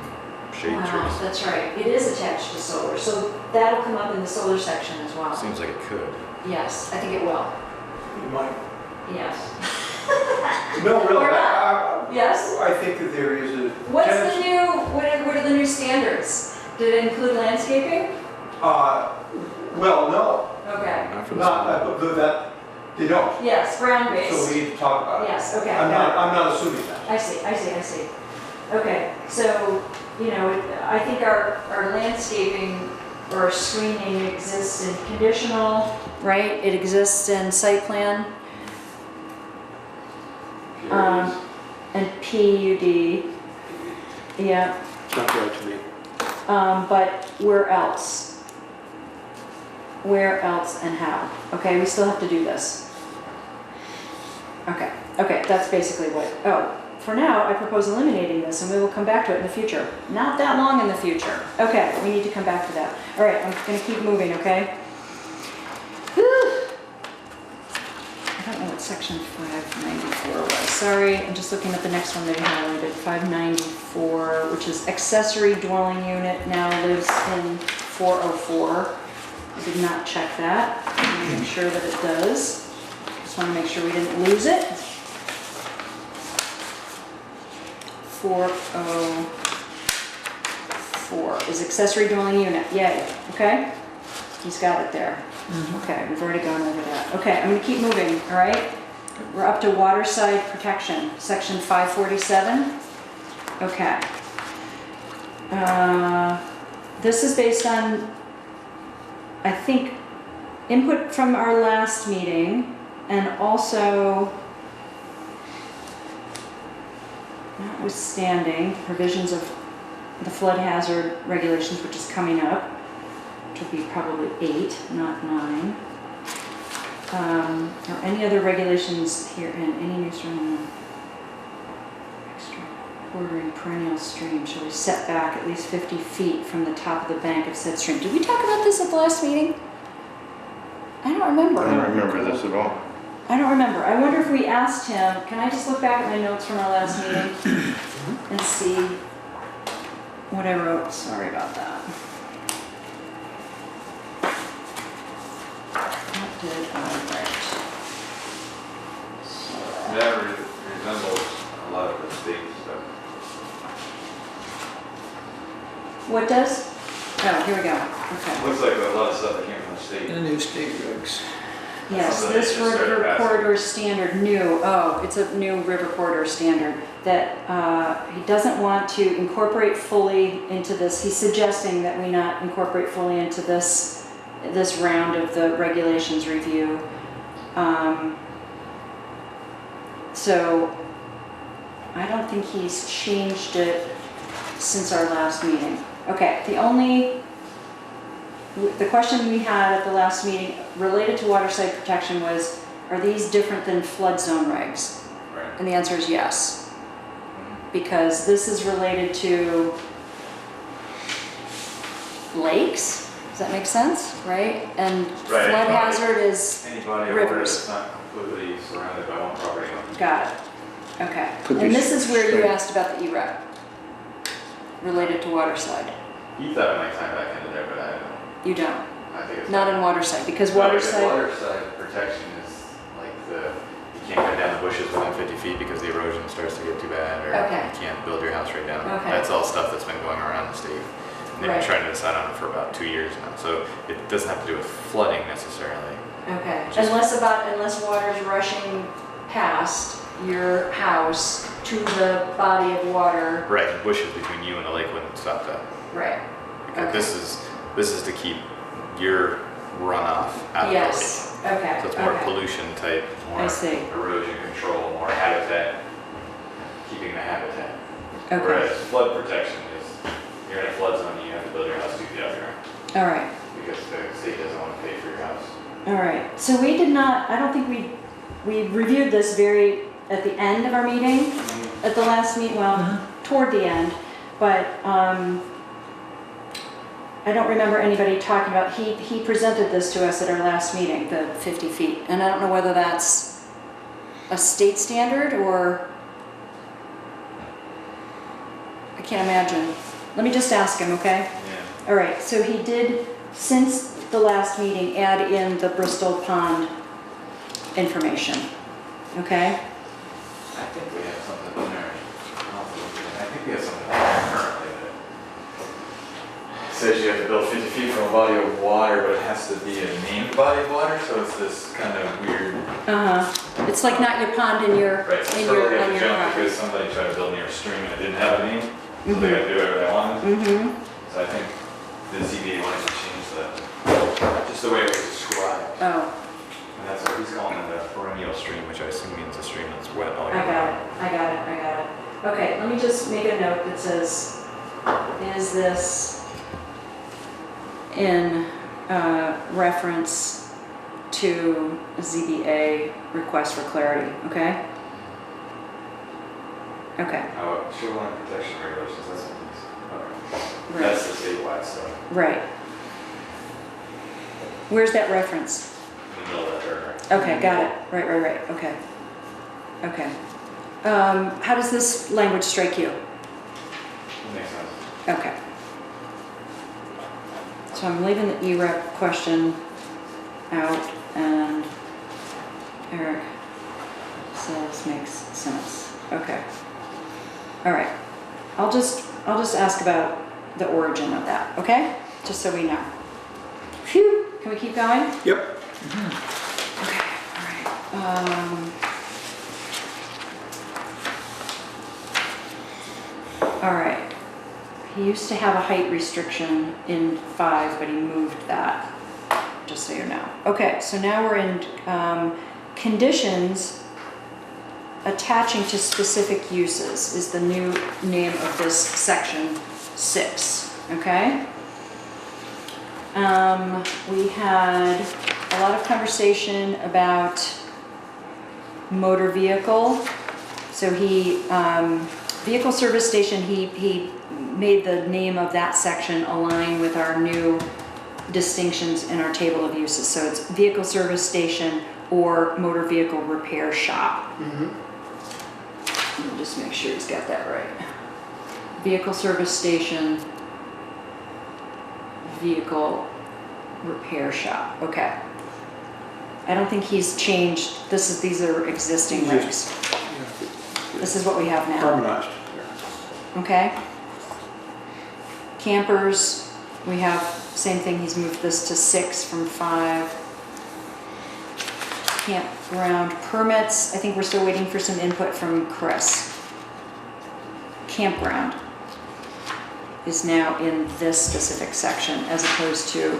shade Wow, trees. that's right. It is attached to solar, so that'll come up in the solar section as well. Seems like it could. Yes, I think it will. You might. Yes. No, really, Or not. Yes. I think that there is a. What's the new? What are the new standards? Did it include landscaping? Well, no, Okay. Not for this not, one. that, they don't. Yes, ground So based. we need to talk about it. Yes. Okay. I'm not assuming that. I see. Okay, so, you know, I think our landscaping or screening exists in conditional, right? It exists in site plan, and PUD, yeah, Sounds right to me. but where else? Where else and how? Okay, we still have to do this. Okay, that's basically what, for now, I propose eliminating this, and we will come back to it in the future. Not that long in the future. Okay, we need to come back to that. All right, I'm gonna keep moving, okay? Whew. I don't know what section 594 was. Sorry, I'm just looking at the next one that I highlighted. 594, which is accessory dwelling unit, now lives in 404. I did not check that. I'm gonna make sure that it does. Just wanna make sure we didn't lose it. 404 is accessory dwelling unit, yay, okay? He's got it there. Okay, we've already gone over that. Okay, I'm gonna keep moving, all right? We're up to waterside protection, section 547. Okay. This is based on, I think, input from our last meeting, and also notwithstanding provisions of the flood hazard regulations, which is coming up, which will be probably 8, not 9. Or any other regulations here in any new stream, extra bordering perennial stream shall be set back at least 50 feet from the top of the bank of said stream. Did we talk about this at the last meeting? I don't remember. I don't remember this at all. I don't remember. I wonder if we asked him, can I just look back at my notes from our last meeting and see what I wrote? Sorry about that. What does? Oh, here we go, okay. Looks like a lot of stuff that came from the state. The new state regs. Yes, Something this they just started river passing. corridor standard, it's a new river corridor standard that he doesn't want to incorporate fully into this. He's suggesting that we not incorporate fully into this round of the regulations review. So I don't think he's changed it since our last meeting. Okay, the question we had at the last meeting related to waterside protection was, are these different than flood zone regs? Right. And the answer is yes. Because this is related to lakes, does that make sense, right? And Right, flood body. hazard is, Any body of water Rivers. that's not completely surrounded by one property owner. got it, okay. Could And be this is where you straight. asked about the EREC, related to waterside. He thought it might tie back into there, but I don't. You don't, I think it's not in waterside, because No, because waterside, waterside protection is like you can't cut down the bushes within 50 feet because the erosion starts to get too bad, or Okay. you can't build your house right down. Okay. That's all stuff that's been going around the state. And they've Right. been trying to decide on it for about 2 years now. So it doesn't have to do with flooding necessarily. okay. Just- Unless water's rushing past your house to the body of water, Right, the bushes between you and the lake wouldn't stop that. right, Because Okay. this is to keep your runoff out of the lake. yes, okay, So it's more okay. pollution type, more I see. erosion control, more habitat, keeping the habitat. Okay, Whereas flood protection is, you're in a flood zone, you have to build your house 2 feet out the ground all right, because the state doesn't want to pay for your house. all right. So we did not, I don't think we reviewed this at the end of our meeting, at the last meeting, well, toward the end, but I don't remember anybody talking about, he presented this to us at our last meeting, the 50 feet, and I don't know whether that's a state standard or, I can't imagine. Let me just ask him, okay? Yeah. All right, so he did, since the last meeting, add in the Bristol Pond information, okay? I think we have something in there. I think we have something in there currently that says you have to build 50 feet from a body of water, but it has to be a named body of water, so it's this kind of weird. Uh-huh. It's like not your pond in your, Right, so in it's sort of your, like on a your jump property. because somebody tried to build near a stream and it didn't have a name, so they got to do whatever they wanted. Mm-hmm, So I think the ZBA wanted to change that, just the way it was described. oh, And that's what he's calling it, a perennial stream, which I assume means a stream that's wet all year I got it, round. I got it, I got it. Okay, let me just make a note that says, is this in reference to ZBA request for clarity, okay? Okay, Oh, shoreline protection regulations, that's what these, okay. right, That's the statewide stuff, right. Where's that reference? in the middle of that paragraph. Okay, got it, right, okay. Okay. How does this language strike you? Makes sense. Okay. So I'm leaving the EREC question out, and Eric says makes sense. Okay. All right. I'll just ask about the origin of that, okay? Just so we know. Phew, can we keep going? Yep. Okay, all right. All right. He used to have a height restriction in 5, but he moved that, just so you know. Okay, so now we're in conditions attaching to specific uses is the new name of this section 6, okay? We had a lot of conversation about motor vehicle. So vehicle service station, he made the name of that section align with our new distinctions in our table of uses. So it's vehicle service station or motor vehicle repair shop. Let me just make sure he's got that right. Vehicle service station, vehicle repair shop, okay. I don't think he's changed, these are existing regs. This is what we have now, Harmonized. okay? Campers, we have, same thing, he's moved this to 6 from 5. Campground permits, I think we're still waiting for some input from Chris. Campground is now in this specific section as opposed to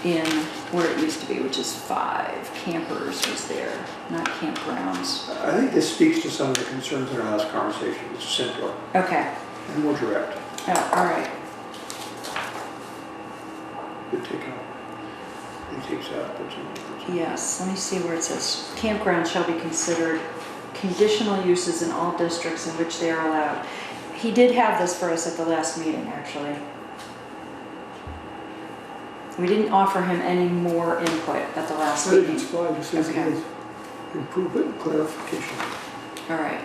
in where it used to be, which is 5. Campers was there, not campgrounds. I think this speaks to some of the concerns in our last conversation. It's simpler Okay, and more direct. oh, all right. It takes out, puts in. Yes, let me see where it says, campground shall be considered conditional uses in all districts in which they are allowed. He did have this for us at the last meeting, actually. We didn't offer him any more input at the last I think meeting. it's fine, it says it Okay. is improvement and clarification. All right.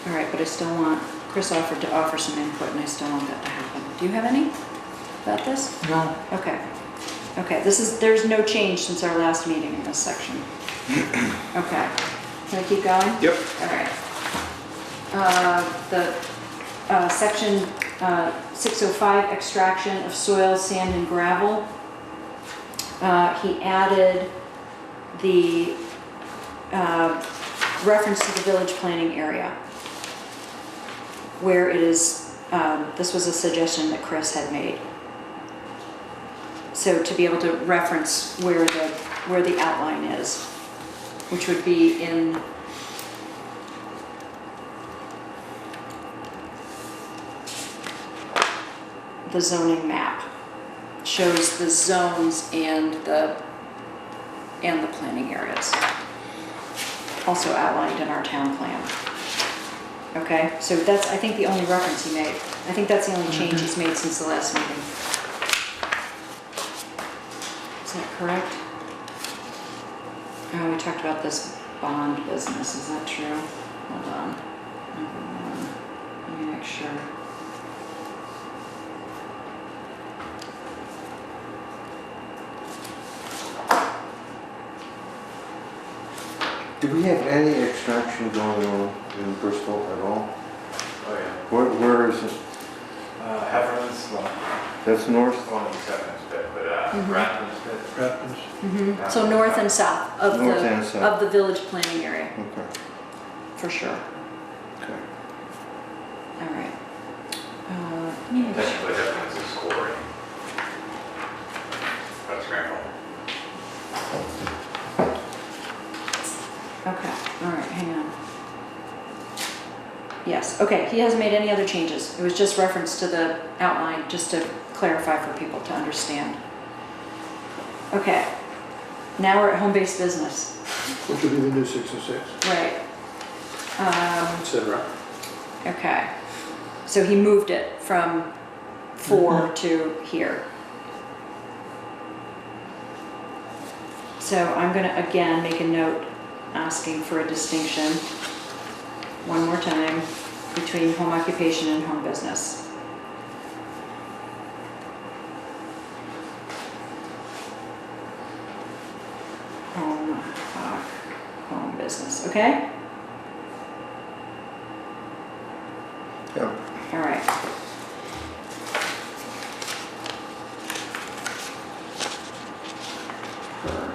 All right, but I still want, Chris offered to offer some input and I still want that to happen. Do you have any about this? No. Okay. Okay, there's no change since our last meeting in this section. Okay. Can I keep going? Yep. All right. Section 605, extraction of soil, sand, and gravel. He added the reference to the village planning area, where it is, this was a suggestion that Chris had made. So to be able to reference where the outline is, which would be in the zoning map. Shows the zones and the planning areas. Also outlined in our town plan. Okay, so that's, I think, the only reference he made. I think that's the only change he's made since the last meeting. Is that correct? Oh, we talked about this bond business, is that true? Hold on. Number 1, let me make sure. Do we have any extraction going on in Bristol at all? Oh, yeah. Where is it? Hefferman's, well, That's north? one of the Hefferman's pit, but Rathman's pit. Happens. So north and south of North and the, south. of the village planning area, Okay. for sure. Okay. All right. Let me make sure. Technically, Hefferman's is quarry. That's grandfather. Okay, all right, hang on. Yes, okay, he hasn't made any other changes. It was just reference to the outline, just to clarify for people to understand. Okay, now we're at home-based business. Which would be the new 606, Right. et cetera. Okay, so he moved it from 4 to here. So I'm gonna again make a note asking for a distinction, one more time, between home occupation and home business. Home business, okay? Yeah. All right. Per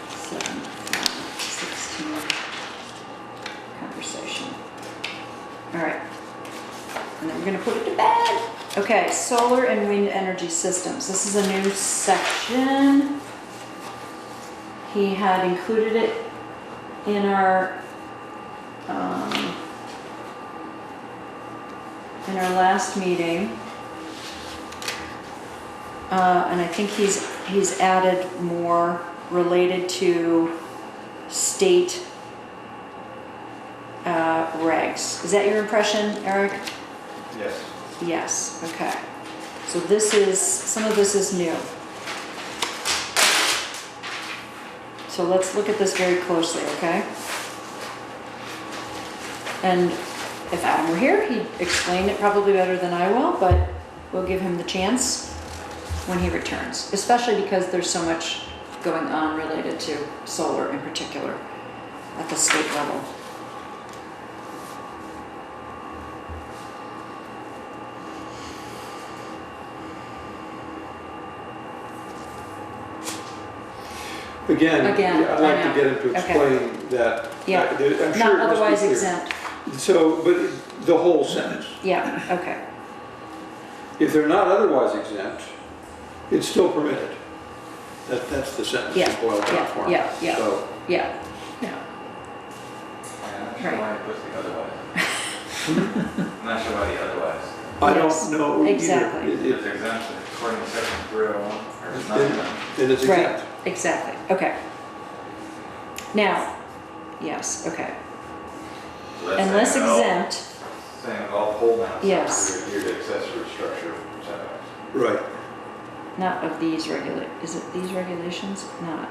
7/16 conversation. All right. And then we're gonna put it to bed. Okay, solar and wind energy systems. This is a new section. He had included it in our last meeting. And I think he's added more related to state regs. Is that your impression, Eric? Yes. Yes, okay. So this is, some of this is new. So let's look at this very closely, okay? And if Adam were here, he'd explain it probably better than I will, but we'll give him the chance when he returns, especially because there's so much going on related to solar in particular at the state level. Again, Again, I'd like I know. to get him to Okay. explain that. Yeah, I'm sure not it must be otherwise clear. exempt. So, but the whole sentence. Yeah, okay, If they're not otherwise exempt, it's still permitted. That's the sentence Yeah, to boil down yeah, for me. yeah, yeah. So, yeah. Yeah, I'm not sure Right. why he puts the otherwise. I'm not sure why the otherwise. I Yes, don't know either. exactly. It's exempt according to section 301, or it's not exempt. Then it's Right, exempt. exactly, okay. Now, yes, okay. So that's Unless saying all- exempt, Saying all pole mounts Yes. are geared to accessory structure setbacks. Right. not of these is it these regulations? Not,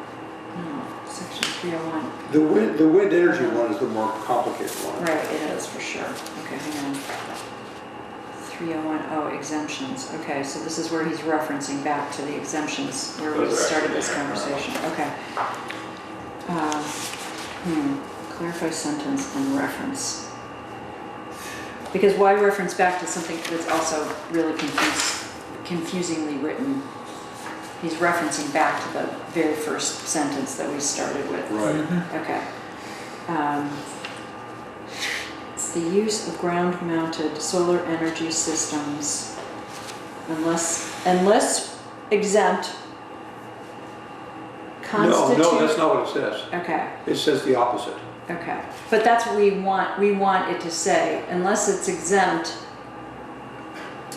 no, section 301. The wind energy one is the more complicated one. Right, it is, for sure. Okay, hang on. 301, oh, exemptions. Okay, so this is where he's referencing back to the exemptions where we Those are started actually this in there. conversation. Okay. Clarify sentence and reference. Because why reference back to something that's also really confusingly written? He's referencing back to the very first sentence that we started with. Right. Okay. It's the use of ground-mounted solar energy systems, unless exempt, constitute. No, that's not what it says. Okay, It says the opposite. okay. But that's what we want. We want it to say, unless it's exempt,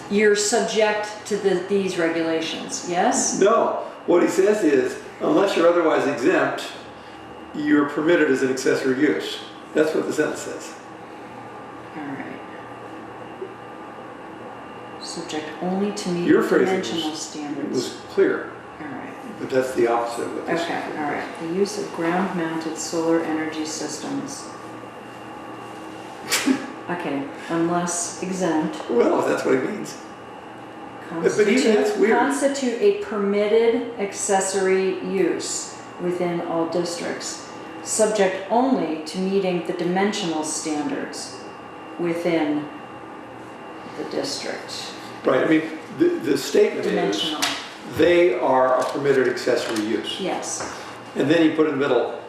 you're subject to these regulations, yes? No, what he says is, unless you're otherwise exempt, you're permitted as an accessory use. That's what the sentence says. All right. Subject only to meet Your phrasing dimensional It standards. was clear, All right. but that's the opposite of what this Okay, all right. The use of ground-mounted solar energy systems. Okay, unless exempt, Well, if that's what it means. But even that's weird. constitute a permitted accessory use within all districts, subject only to meeting the dimensional standards within the district. Right, I mean, the statement is, Dimensional, they are a permitted accessory use. yes, And then he put in the middle,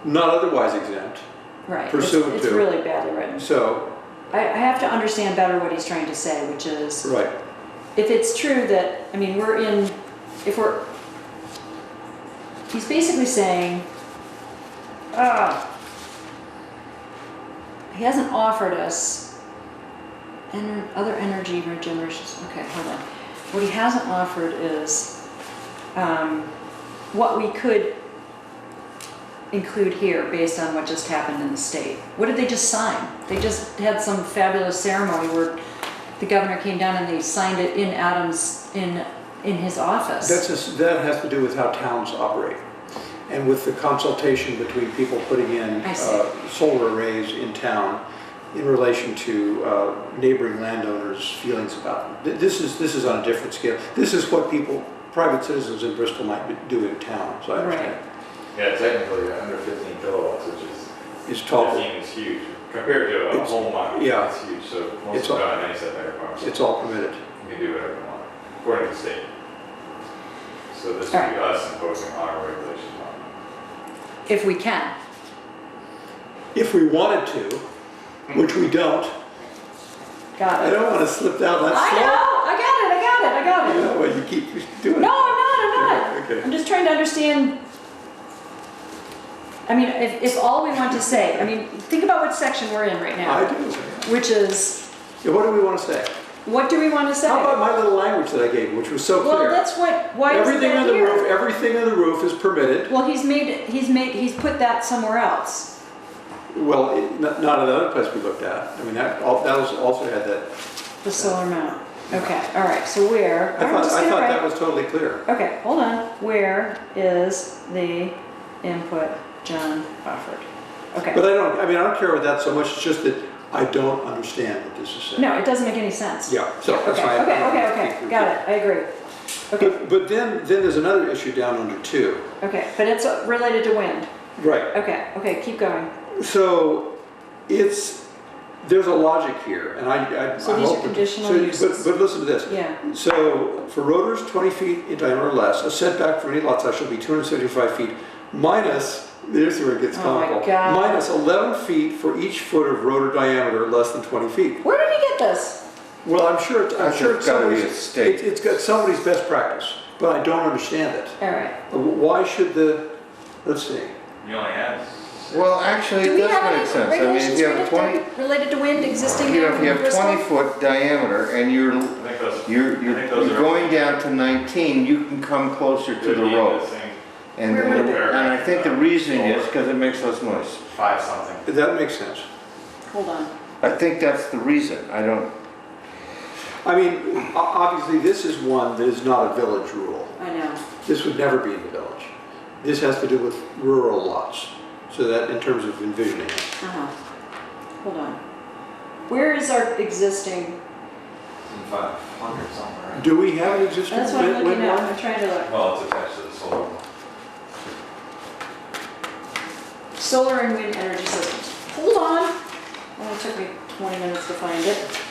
not otherwise exempt. right. Pursuant It's to. really badly written. So, I have to understand better what he's trying to say, which is, right, if it's true that, I mean, he's basically saying, he hasn't offered us other energy regenerations. Okay, hold on. What he hasn't offered is what we could include here based on what just happened in the state. What did they just sign? They just had some fabulous ceremony where the governor came down and they signed it in Adams in his office. that has to do with how towns operate. And with the consultation between people putting in I see. solar arrays in town in relation to neighboring landowners' feelings about them. This is on a different scale. This is what private citizens in Bristol might do in town, so I understand. Right. Yeah, technically under 15 kilowatts, which is, It's tall, 15 is huge. Compared to a It's- home mine, yeah. it's huge, so most It's of all- them don't have any setback requirements. it's all permitted. You can do whatever you want, according to the state. So this would be Alright. us imposing our regulations on them. If we can. If we wanted to, which we don't, Got I it. don't want to slip down that I slope. know, I got it. You know, you keep doing it. No, I'm not. Okay. I'm just trying to understand. I mean, if all we want to say, I mean, think about what section we're in right I now, do. which is, Yeah, what do we want to say? what do we want to say? How about my little language that I gave you, which was so Well, clear? that's why is Everything that on the here? roof, everything on the roof is permitted. Well, he's put that somewhere else. Well, not another place we looked at. I mean, that also had that. The solar mount. Okay, all right, so where? I I'm thought just gonna that write- was totally clear. Okay, hold on. Where is the input John offered? Okay. But I don't care about that so much. It's just that I don't understand what this is saying. No, it doesn't make any sense. Yeah, so that's Okay, why. okay, got it, I agree. Okay, But then there's another issue down under 2. okay, but it's related to wind. Right. Okay, keep going. So there's a logic here, and I'm So these are open to- conditional so- uses. But listen to this. Yeah, So for rotors 20 feet in diameter or less, a setback for any lot size shall be 275 feet minus, here's where it gets Oh my comical. God. Minus 11 feet for each foot of rotor diameter less than 20 feet. Where did he get this? Well, I'm sure That's it's gotta be a somebody's, state. it's got somebody's best practice, but I don't understand it. All right. Why should let's see. You only have. Well, actually, Do it we does have make any sense. I mean, if regulations you have a 20, related to wind existing you know, in if you have Bristol? 20-foot diameter and you're I think those. You're, I you're think those you're are- going down to 19, you can come closer to the road. And, Where would it- and I think the reason is because it makes less noise. 5 something. That makes sense. Hold on. I think that's the reason. I don't, I mean, obviously, this is one that is not a village rule. I know. This would never be in the village. This has to do with rural lots, so that in terms of envisioning it. Uh-huh. Hold on. Where is our existing? 500 somewhere, right? Do we have an existing That's what I'm looking wind at. one? I'm trying to look. Well, it's attached to the solar one. Solar and wind energy systems. Hold on. Well, it took me 20 minutes to find it.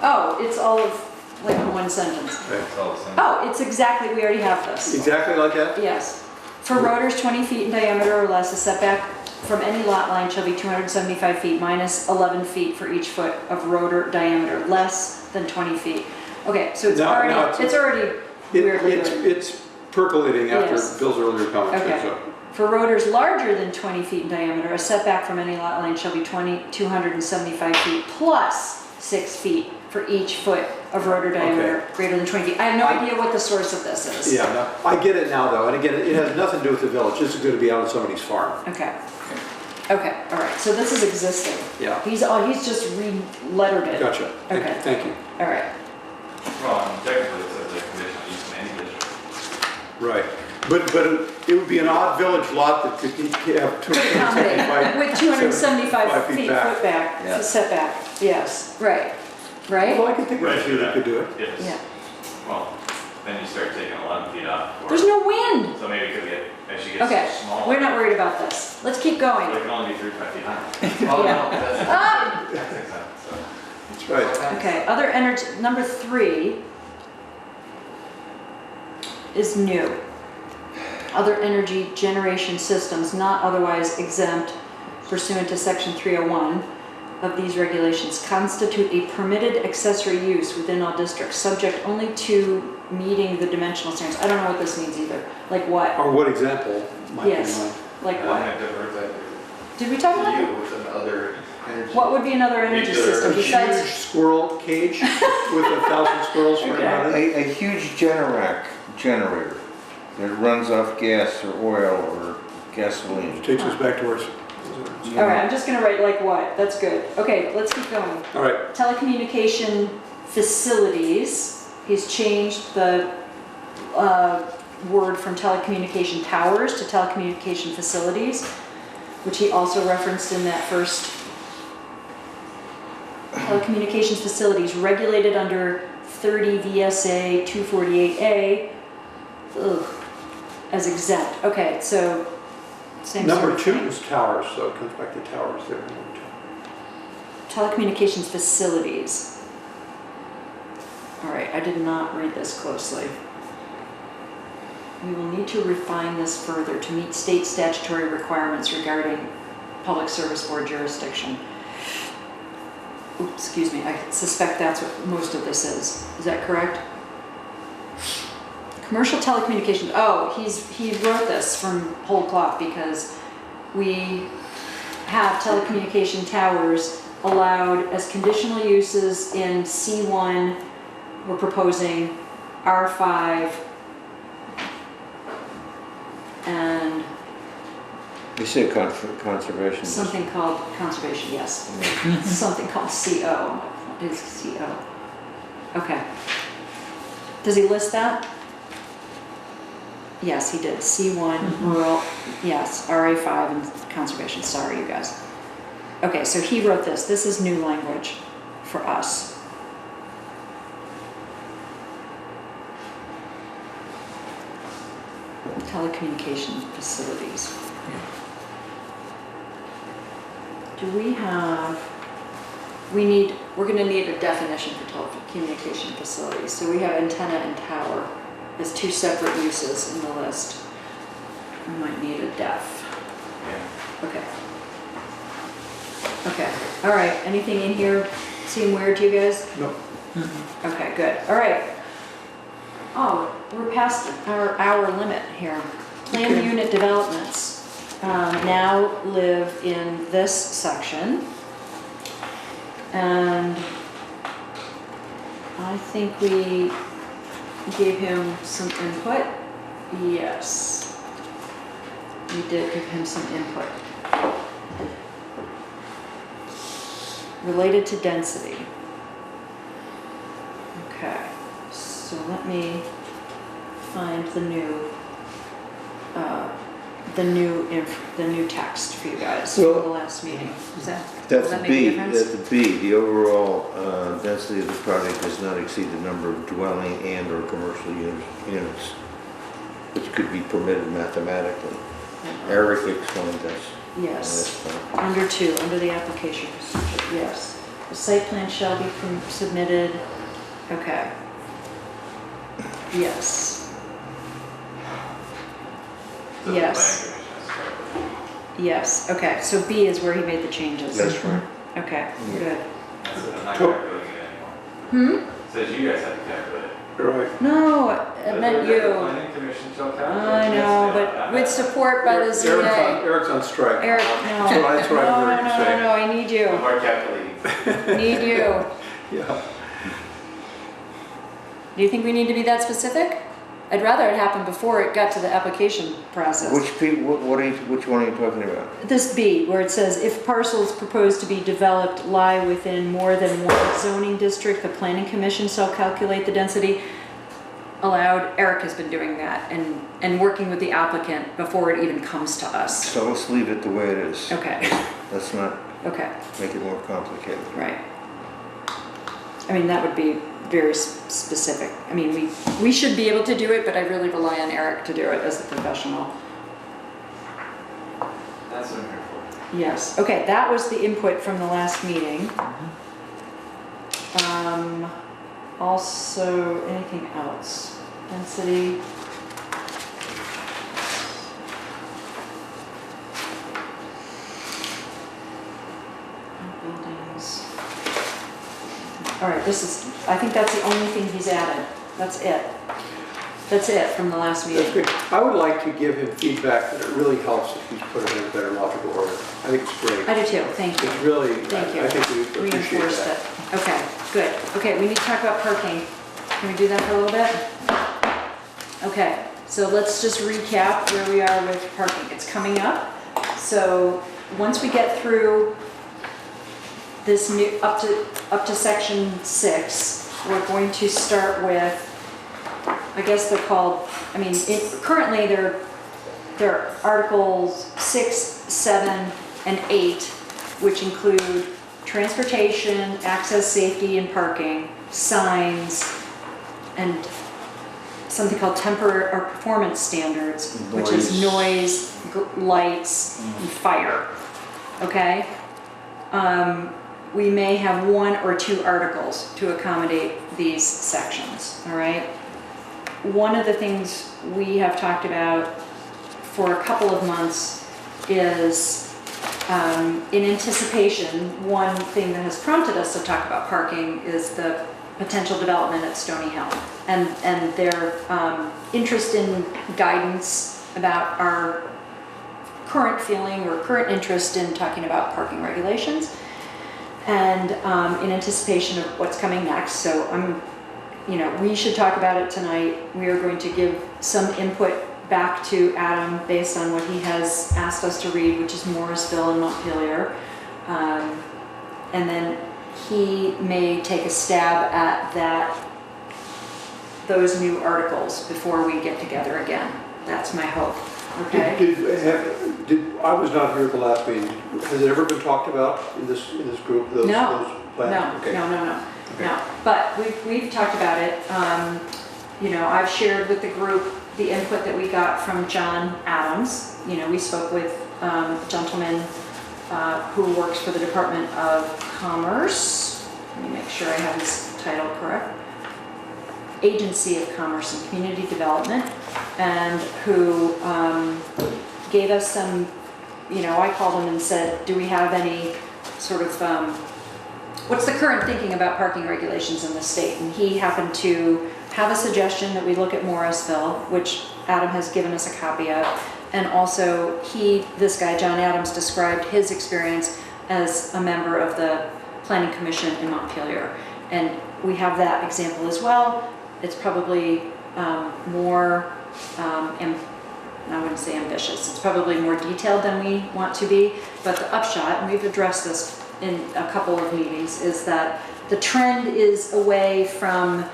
Oh, it's all of like one sentence. It's all the same. Oh, it's exactly, we already have this. Exactly like that? Yes. For rotors 20 feet in diameter or less, a setback from any lot line shall be 275 feet minus 11 feet for each foot of rotor diameter, less than 20 feet. Okay, so it's Now already, it's already weirdly written. It's percolating after Yes. Bill's earlier comments. Okay. So. For rotors larger than 20 feet in diameter, a setback from any lot line shall be 275 feet plus 6 feet for each foot of rotor diameter greater than 20 feet. I have no idea what the source of this is. Yeah, no, I get it now though, and again, it has nothing to do with the village. This is going to be out on somebody's farm. Okay. Okay, all right, so this is existing. Yeah. He's just re-lettered it. Gotcha. Okay. Thank you. All right. Well, technically it says a conditional use in any district. Right. But it would be an odd village lot that could have Could accommodate with 275 feet back. foot back, Yeah. setback. Yes, right, right? Well, I can think of a few that could do it. Yes. Yeah. Well, then you start taking 11 feet off. or- There's no wind. So maybe it could get, as she gets Okay, smaller. we're not worried about this. Let's keep But going. it can only be 3 to 5 feet high. Yeah. Ah! That's exempt, so. That's right. Okay, other energy, number 3 is new. Other energy generation systems not otherwise exempt pursuant to section 301 of these regulations constitute a permitted accessory use within all districts, subject only to meeting the dimensional standards. I don't know what this means either. Like what? Or what example might be Yes. mine? Like I what? might divert that Did we talk to about you that? with another energy. What would be another energy Either system A besides? huge squirrel cage with 1,000 squirrels running Okay. around it. a huge generator that runs off gas or oil or gasoline. Takes us back to where it's. All right, I'm just gonna write like what. That's good. Okay, let's keep going. All right. Telecommunication facilities. He's changed the word from telecommunication towers to telecommunication facilities, which he also referenced in that first. Telecommunications facilities regulated under 30 VSA 248A as exempt. Okay, so same sort Number of 2 thing. is towers, so it comes back to towers there. Number Telecommunications facilities. All right, I did not read this closely. We will need to refine this further to meet state statutory requirements regarding public service board jurisdiction. Oops, excuse me, I suspect that's what most of this is. Is that correct? Commercial telecommunications, oh, he wrote this from whole cloth because we have telecommunication towers allowed as conditional uses in C1. We're proposing R5 and You say conservation. something called conservation, yes. Something called CO. What is CO? Okay. Does he list that? Yes, he did. C1, rural, yes, RA5 and conservation. Sorry, you guys. Okay, so he wrote this. This is new language for us. Telecommunication facilities. Do we have, we're gonna need a definition for telecommunication facilities. So we have antenna and tower as 2 separate uses in the list. We might need a def. Yeah. Okay. Okay, all right, anything in here seem weird to you guys? No. Okay, good, all right. Oh, we're past our hour limit here. Planned Okay. unit developments now live in this section. And I think we gave him some input. Yes. We did give him some input. Related to density. Okay, so let me find the new text for you guys from Well, the last meeting. Does that That's make a B, difference? that's B, the overall density of the project does not exceed the number of dwelling and or commercial units, which could be permitted mathematically. Eric explained this. Yes, under 2, under the application procedure, yes. The site plan shall be submitted, okay. Yes. So the Yes. planning commission has to calculate. Yes, okay, so B is where he made the changes. That's right. Okay, good. That's it, I'm not calculating it anymore. Hmm? It says you guys have to calculate it. Right. No, I That's meant what the you. planning commission shall calculate. I know, but with support by the Eric's ZA. Eric's on strike. Eric, no. That's what I heard you say. No, I need No you. more calculating. Need you. Yeah. Do you think we need to be that specific? I'd rather it happen before it got to the application process. Which one are you talking about? This B, where it says, if parcels proposed to be developed lie within more than one zoning district, the planning commission shall calculate the density allowed. Eric has been doing that and working with the applicant before it even comes to us. So let's leave it the way it is. Okay, Let's not okay, make it more complicated. right. I mean, that would be very specific. I mean, we should be able to do it, but I really rely on Eric to do it as a professional. That's what I'm here for. Yes, okay, that was the input from the last meeting. Also, anything else? Density. Buildings. All right, I think that's the only thing he's added. That's it. That's it from the last That's meeting. good. I would like to give him feedback that it really helps if he's put it in a better logical order. I think it's great. I do too, thank you. It's really, Thank you. I think we appreciate Reinforced that. it. Okay, good. Okay, we need to talk about parking. Can we do that for a little bit? Okay, so let's just recap where we are with parking. It's coming up. So once we get through this new, up to section 6, we're going to start with, I guess they're called, I mean, currently they're articles 6, 7, and 8, which include transportation, access, safety, and parking, signs, and something called temporary or performance standards, which is noise, lights, and fire. Okay? We may have 1 or 2 articles to accommodate these sections, all right? One of the things we have talked about for a couple of months is, in anticipation, one thing that has prompted us to talk about parking is the potential development at Stony Hill and their interest in guidance about our current feeling or current interest in talking about parking regulations and in anticipation of what's coming next. So we should talk about it tonight. We are going to give some input back to Adam based on what he has asked us to read, which is Morrisville and Montpelier. And then he may take a stab at those new articles before we get together again. That's my hope, okay? I was not here at the last meeting. Has it ever been talked about in this group? Those plans? No. Okay. No, but we've talked about it. I've shared with the group the input that we got from John Adams. We spoke with a gentleman who works for the Department of Commerce. Let me make sure I have his title correct. Agency of Commerce and Community Development, and who gave us some, I called him and said, do we have any sort of, what's the current thinking about parking regulations in the state? And he happened to have a suggestion that we look at Morrisville, which Adam has given us a copy of. And also this guy, John Adams, described his experience as a member of the Planning Commission in Montpelier. And we have that example as well. It's probably more, I wouldn't say ambitious, it's probably more detailed than we want to be, but the upshot, and we've addressed this in a couple of meetings, is that the trend is away from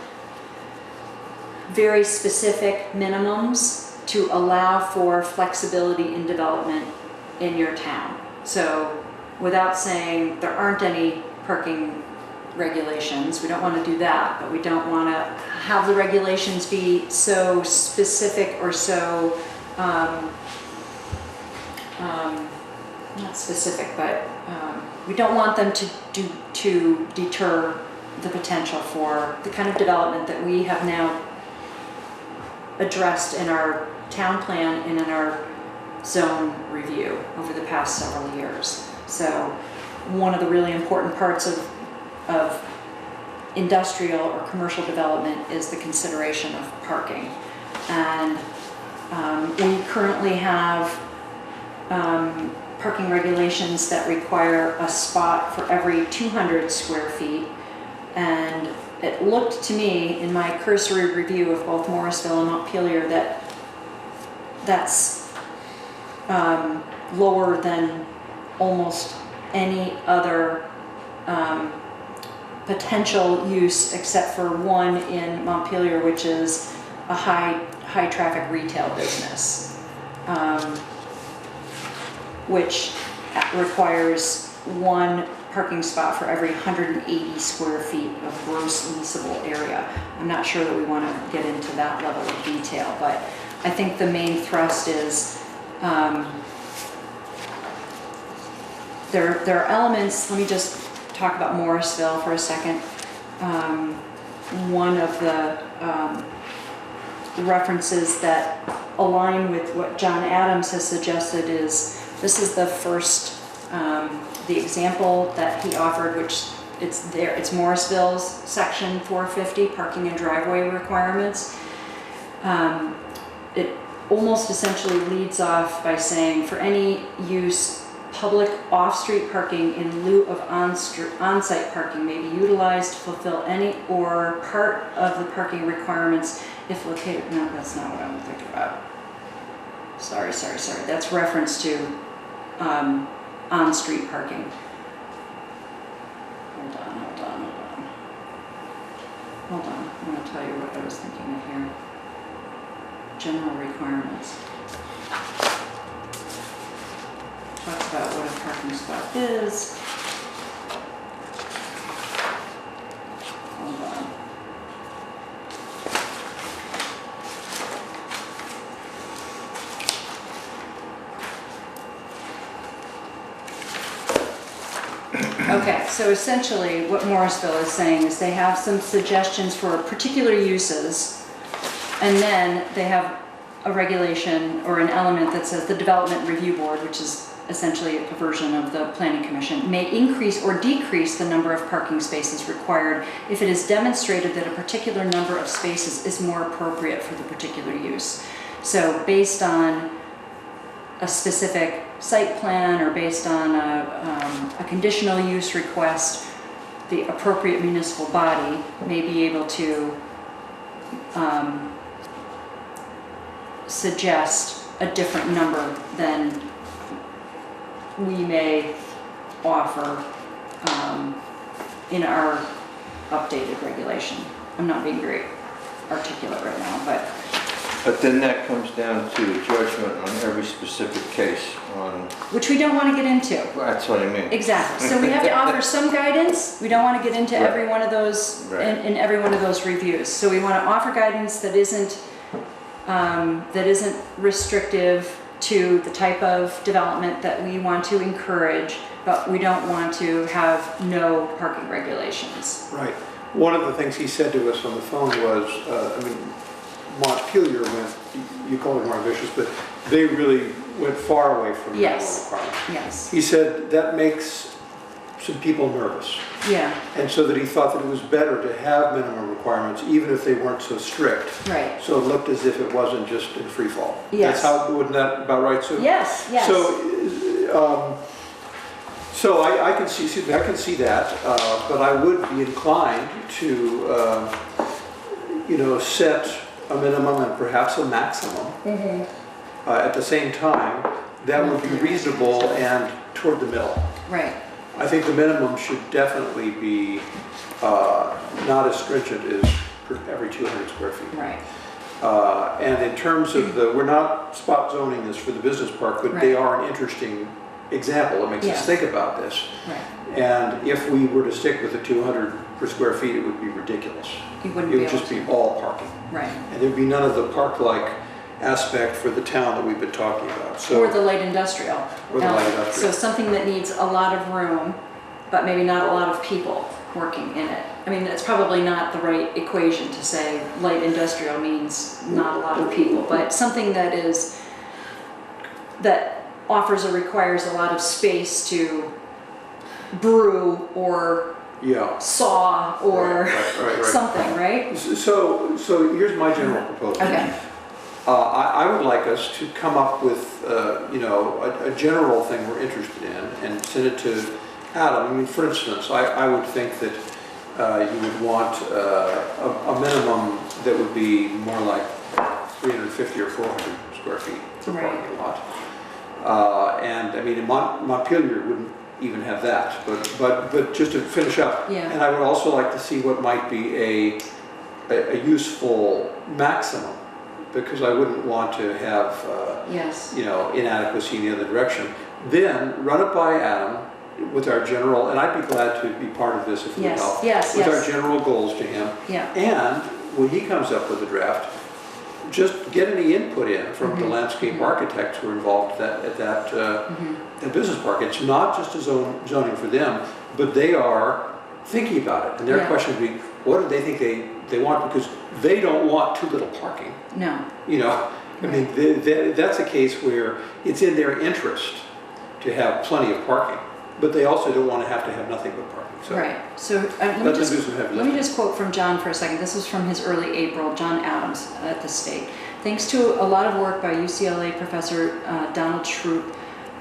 very specific minimums to allow for flexibility in development in your town. So without saying there aren't any parking regulations, we don't want to do that, but we don't want to have the regulations be so specific or so not specific, but we don't want them to deter the potential for the kind of development that we have now addressed in our town plan and in our zone review over the past several years. So one of the really important parts of industrial or commercial development is the consideration of parking. And we currently have parking regulations that require a spot for every 200 square feet. And it looked to me in my cursory review of both Morrisville and Montpelier that that's lower than almost any other potential use except for one in Montpelier, which is a high traffic retail business, which requires one parking spot for every 180 square feet of gross leasable area. I'm not sure that we want to get into that level of detail, but I think the main thrust is there are elements. Let me just talk about Morrisville for a second. One of the references that align with what John Adams has suggested is this is the first the example that he offered, which it's Morrisville's section 450, parking and driveway requirements. It almost essentially leads off by saying for any use, public off-street parking in lieu of on-site parking may be utilized to fulfill any or part of the parking requirements if located. No, that's not what I'm thinking about. Sorry. That's reference to on-street parking. Hold on. I'm going to tell you what I was thinking of here. General requirements. Talks about what a parking spot is. Hold on. Okay, so essentially what Morrisville is saying is they have some suggestions for particular uses, and then they have a regulation or an element that says the Development Review Board, which is essentially a version of the Planning Commission, may increase or decrease the number of parking spaces required if it is demonstrated that a particular number of spaces is more appropriate for the particular use. So based on a specific site plan or based on a conditional use request, the appropriate municipal body may be able to suggest a different number than we may offer in our updated regulation. I'm not being very articulate right now, But then that comes down to judgment on every specific case on... which we don't want to get into. That's what I mean. Exactly. So we have to offer some guidance. We don't want to get into every one of those in every one of those reviews. So we want to offer guidance that isn't restrictive to the type of development that we want to encourage, but we don't want to have no parking regulations. Right. One of the things he said to us on the phone was, Montpelier went, you call it more ambitious, but they really went far away from minimum Yes. requirements. Yes, He said that makes some people nervous. yeah, And so that he thought that it was better to have minimum requirements, even if they weren't so strict. right. So it looked as if it wasn't just in free fall. Yes. That's how, wasn't that about right, Sue? Yes, yes. So I can see that, but I would be inclined to, set a minimum and perhaps a maximum. At the same time, that would be reasonable and toward the middle. Right, I think the minimum should definitely be not as stringent as per every 200 square feet. right, And in terms of we're not spot zoning this for the business park, but they are an interesting example. It makes us Yes. think about this. right. And if we were to stick with the 200 per square feet, it would be ridiculous. You wouldn't It be would able just to. be all parking. Right. And there'd be none of the park-like aspect for the town that we've been talking about. So, Or the light industrial. Or the light So industrial. something that needs a lot of room, but maybe not a lot of people working in it. I mean, that's probably not the right equation to say light industrial means not a lot of people, but something that offers or requires a lot of space to brew or yeah. saw or Right. something, right? So here's my general proposal. Okay, I would like us to come up with, a general thing we're interested in and send it to Adam. I mean, for instance, I would think that you would want a minimum that would be more like 350 or 400 square feet for Right. parking lot. And I mean, in Montpelier wouldn't even have that, but just to finish up. Yeah. And I would also like to see what might be a useful maximum, because I wouldn't want to have, yes, inadequacy in the other direction. Then run it by Adam with our general, and I'd be glad to be part of this if we Yes, help. yes, With yes. our general goals to him. yeah, And when he comes up with a draft, just get any input in from the landscape architects who are involved at that business park. It's not just a zoning for them, but they are thinking about it. And their Yeah. question would be, what do they think they want? Because they don't want too little parking. no, I mean, that's a case where it's in their interest to have plenty of parking, but they also don't want to have nothing but parking. So right. So let them do some heavy let me lifting. just quote from John for a second. This was from his early April, John Adams at the state. Thanks to a lot of work by UCLA professor Donald Shroop,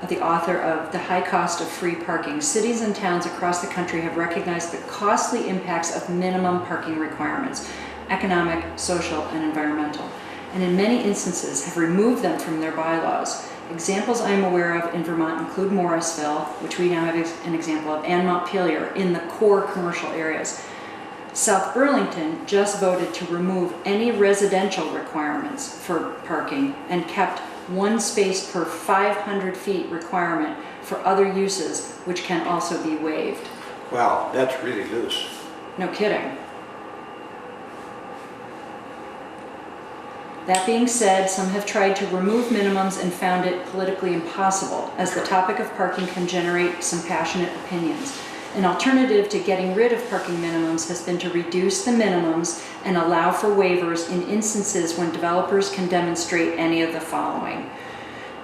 the author of The High Cost of Free Parking, cities and towns across the country have recognized the costly impacts of minimum parking requirements, economic, social, and environmental, and in many instances have removed them from their bylaws. Examples I am aware of in Vermont include Morrisville, which we now have an example of, and Montpelier in the core commercial areas. South Burlington just voted to remove any residential requirements for parking and kept one space per 500 feet requirement for other uses, which can also be waived. Wow, that's really loose. No kidding. That being said, some have tried to remove minimums and found it politically impossible, as the topic of parking can generate some passionate opinions. An alternative to getting rid of parking minimums has been to reduce the minimums and allow for waivers in instances when developers can demonstrate any of the following.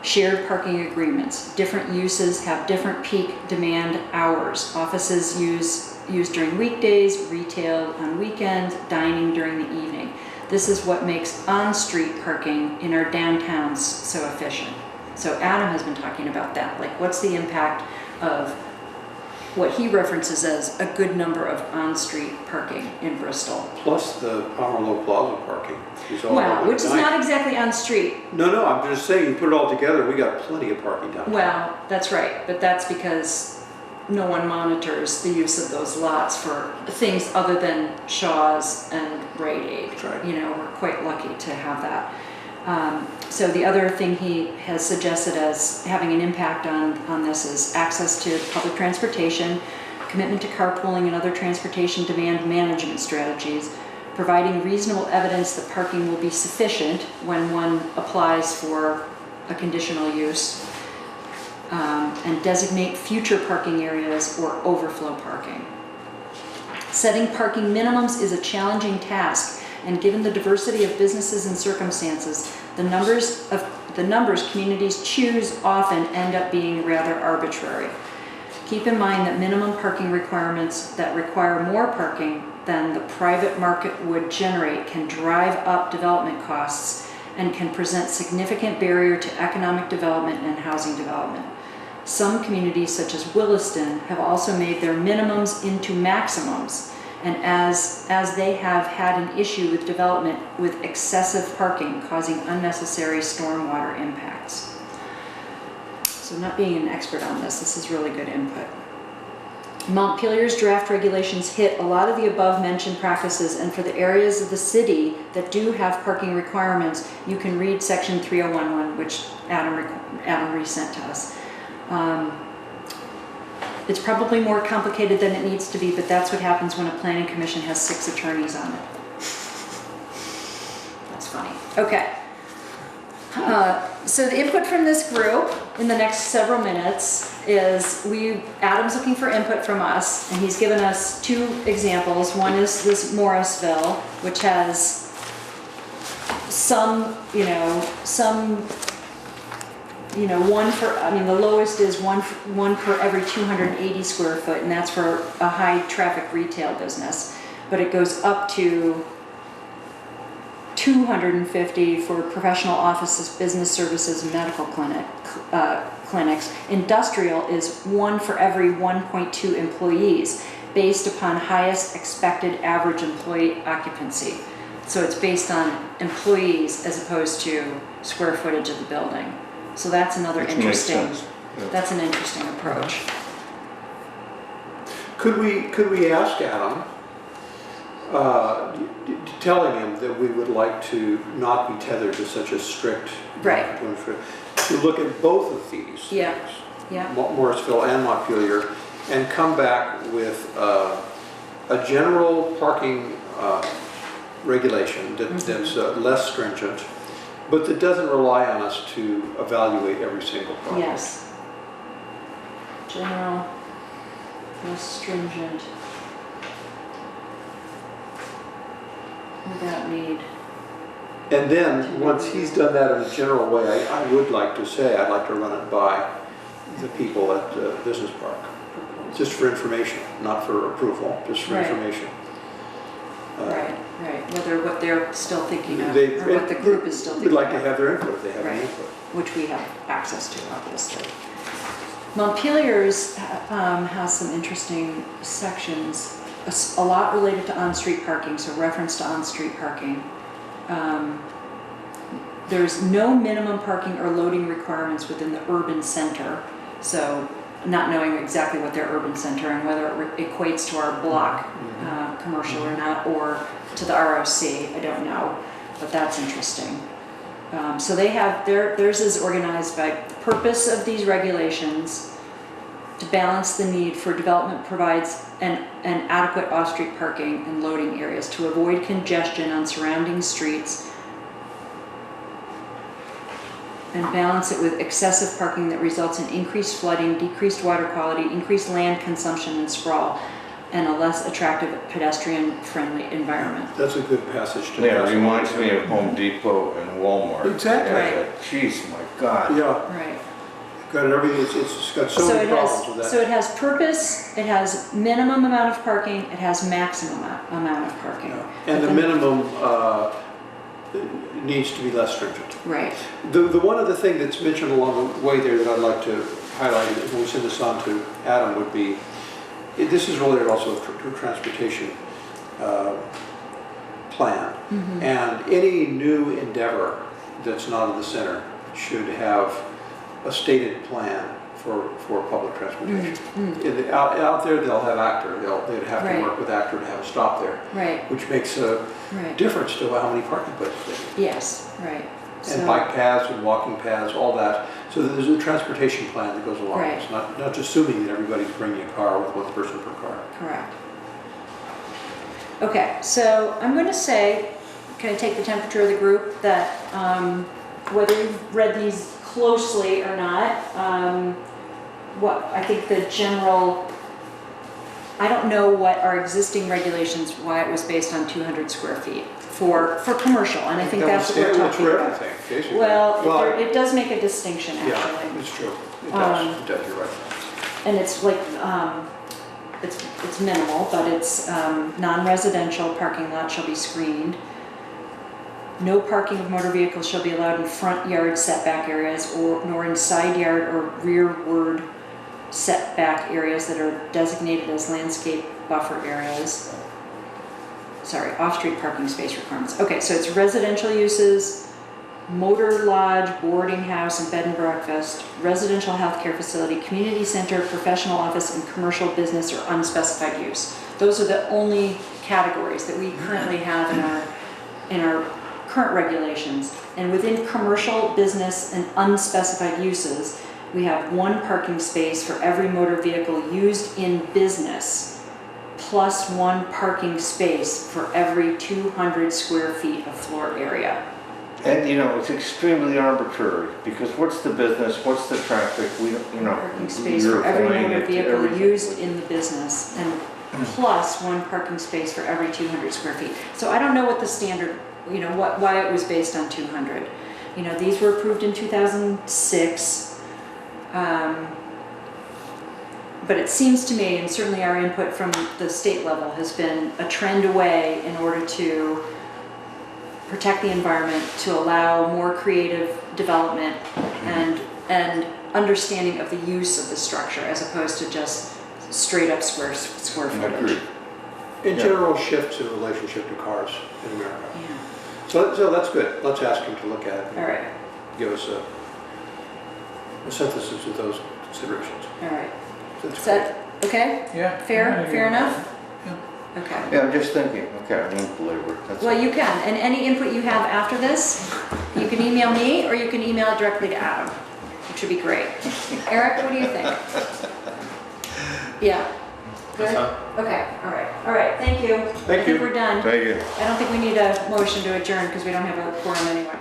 Shared parking agreements. Different uses have different peak demand hours. Offices used during weekdays, retail on weekends, dining during the evening. This is what makes on-street parking in our downtowns so efficient. So Adam has been talking about that. Like, what's the impact of what he references as a good number of on-street parking in Bristol? Plus the Pomerleau Plaza parking. is all Well, over which is night. not exactly on-street. No, I'm just saying, you put it all together, we got plenty of parking down there. Well, that's right, but that's because no one monitors the use of those lots for things other than Shaw's and Rite Aid. That's right. We're quite lucky to have that. So the other thing he has suggested as having an impact on this is access to public transportation, commitment to carpooling and other transportation demand management strategies, providing reasonable evidence that parking will be sufficient when one applies for a conditional use, and designate future parking areas or overflow parking. Setting parking minimums is a challenging task, and given the diversity of businesses and circumstances, the numbers communities choose often end up being rather arbitrary. Keep in mind that minimum parking requirements that require more parking than the private market would generate can drive up development costs and can present significant barrier to economic development and housing development. Some communities, such as Williston, have also made their minimums into maximums, and as they have had an issue with development with excessive parking causing unnecessary stormwater impacts. So not being an expert on this is really good input. Montpelier's draft regulations hit a lot of the above mentioned practices, and for the areas of the city that do have parking requirements, you can read section 3011, which Adam resent to us. It's probably more complicated than it needs to be, but that's what happens when a planning commission has 6 attorneys on it. That's funny. Okay. So the input from this group in the next several minutes is Adam's looking for input from us, and he's given us 2 examples. One is this Morrisville, which has one for, the lowest is one per every 280 square foot, and that's for a high traffic retail business. But it goes up to 250 for professional offices, business services, and medical clinics. Industrial is 1 for every 1.2 employees, based upon highest expected average employee occupancy. So it's based on employees as opposed to square footage of the building. So that's another interesting. Yeah. That's an interesting approach. Could we ask Adam, telling him that we would like to not be tethered to such a strict, Right. to look at both of these, Yeah. Yeah. Morrisville and Montpelier, and come back with a general parking regulation that's less stringent, but that doesn't rely on us to evaluate every single project. Yes. General, less stringent, without need. And then, once he's done that in a general way, I would like to say, I'd like to run it by the people at Business Park, just for information, not for approval, just for Right. information. Right. Whether what they're still thinking of, They- or what the group is still We'd thinking like to of, have their input if they have any Right. input. which we have access to, obviously. Montpelier's has some interesting sections, a lot related to on-street parking, so reference to on-street parking. There's no minimum parking or loading requirements within the urban center, so not knowing exactly what their urban center and whether it equates to our block commercial or not, or to the ROC, I don't know, but that's interesting. So they have, theirs is organized by the purpose of these regulations to balance the need for development provides an adequate off-street parking and loading areas to avoid congestion on surrounding streets and balance it with excessive parking that results in increased flooding, decreased water quality, increased land consumption and sprawl, and a less attractive pedestrian-friendly environment. That's a good passage to Yeah, pass it on. reminds me of Home Depot and Walmart. Exactly. Right. Jeez, my God. Yeah, Right. got everything, it's got so many problems with that. So it has purpose, it has minimum amount of parking, it has maximum amount of parking. And the minimum needs to be less stringent. Right. The one other thing that's mentioned along the way there that I'd like to highlight when we send this on to Adam would be, this is related also to a transportation plan. And any new endeavor that's not in the center should have a stated plan for public transportation. Out there, they'll have Actor. They'd have to Right. work with Actor to have a stop there, Right. which makes a Right. difference to how many parking places they need. Yes. Right. And So- bike paths and walking paths, all that. So there's a transportation plan that goes along. Right. It's not just assuming that everybody's bringing a car with one person per car. Correct. Okay, so I'm going to say, can I take the temperature of the group, that whether you've read these closely or not, what I think the general I don't know what our existing regulations, why it was based on 200 square feet for commercial, and I think that's what we're It's talking for about. everything, basically. Well, it does make a distinction, Yeah, actually. it's true. It does, you're right. And it's like, it's minimal, but it's non-residential parking lot shall be screened. No parking of motor vehicles shall be allowed in front yard setback areas nor in side yard or rearward setback areas that are designated as landscape buffer areas. Sorry, off-street parking space requirements. Okay, so it's residential uses, motor lodge, boarding house, and bed and breakfast, residential healthcare facility, community center, professional office, and commercial business or unspecified use. Those are the only categories that we currently have in our current regulations. And within commercial, business, and unspecified uses, we have 1 parking space for every motor vehicle used in business, plus 1 parking space for every 200 square feet of floor area. And you know, it's extremely arbitrary, because what's the business, what's the traffic, we don't, you know. Parking space you're for every applying motor it to vehicle everything. used in the business, and plus 1 parking space for every 200 square feet. So I don't know what the standard, you know, why it was based on 200. You know, these were approved in 2006. But it seems to me, and certainly our input from the state level has been a trend away in order to protect the environment, to allow more creative development and understanding of the use of the structure as opposed to just straight up square footage. Agreed. In general, shifts in relationship to cars in America. Yeah. So that's good. Let's ask him to look at it. All right. Give us a synthesis of those considerations. All right. That's Is that okay? Yeah. Fair enough? Yeah. Okay. Yeah, I'm just thinking, okay, I won't belabor it. That's Well, all. you can, and any input you have after this, you can email me or you can email it directly to Adam, which would be great. Eric, what do you think? Yeah. Good? Okay, all right, thank you. I Thank think you. we're done. Thank you. I don't think we need a motion to adjourn because we don't have a quorum anyway.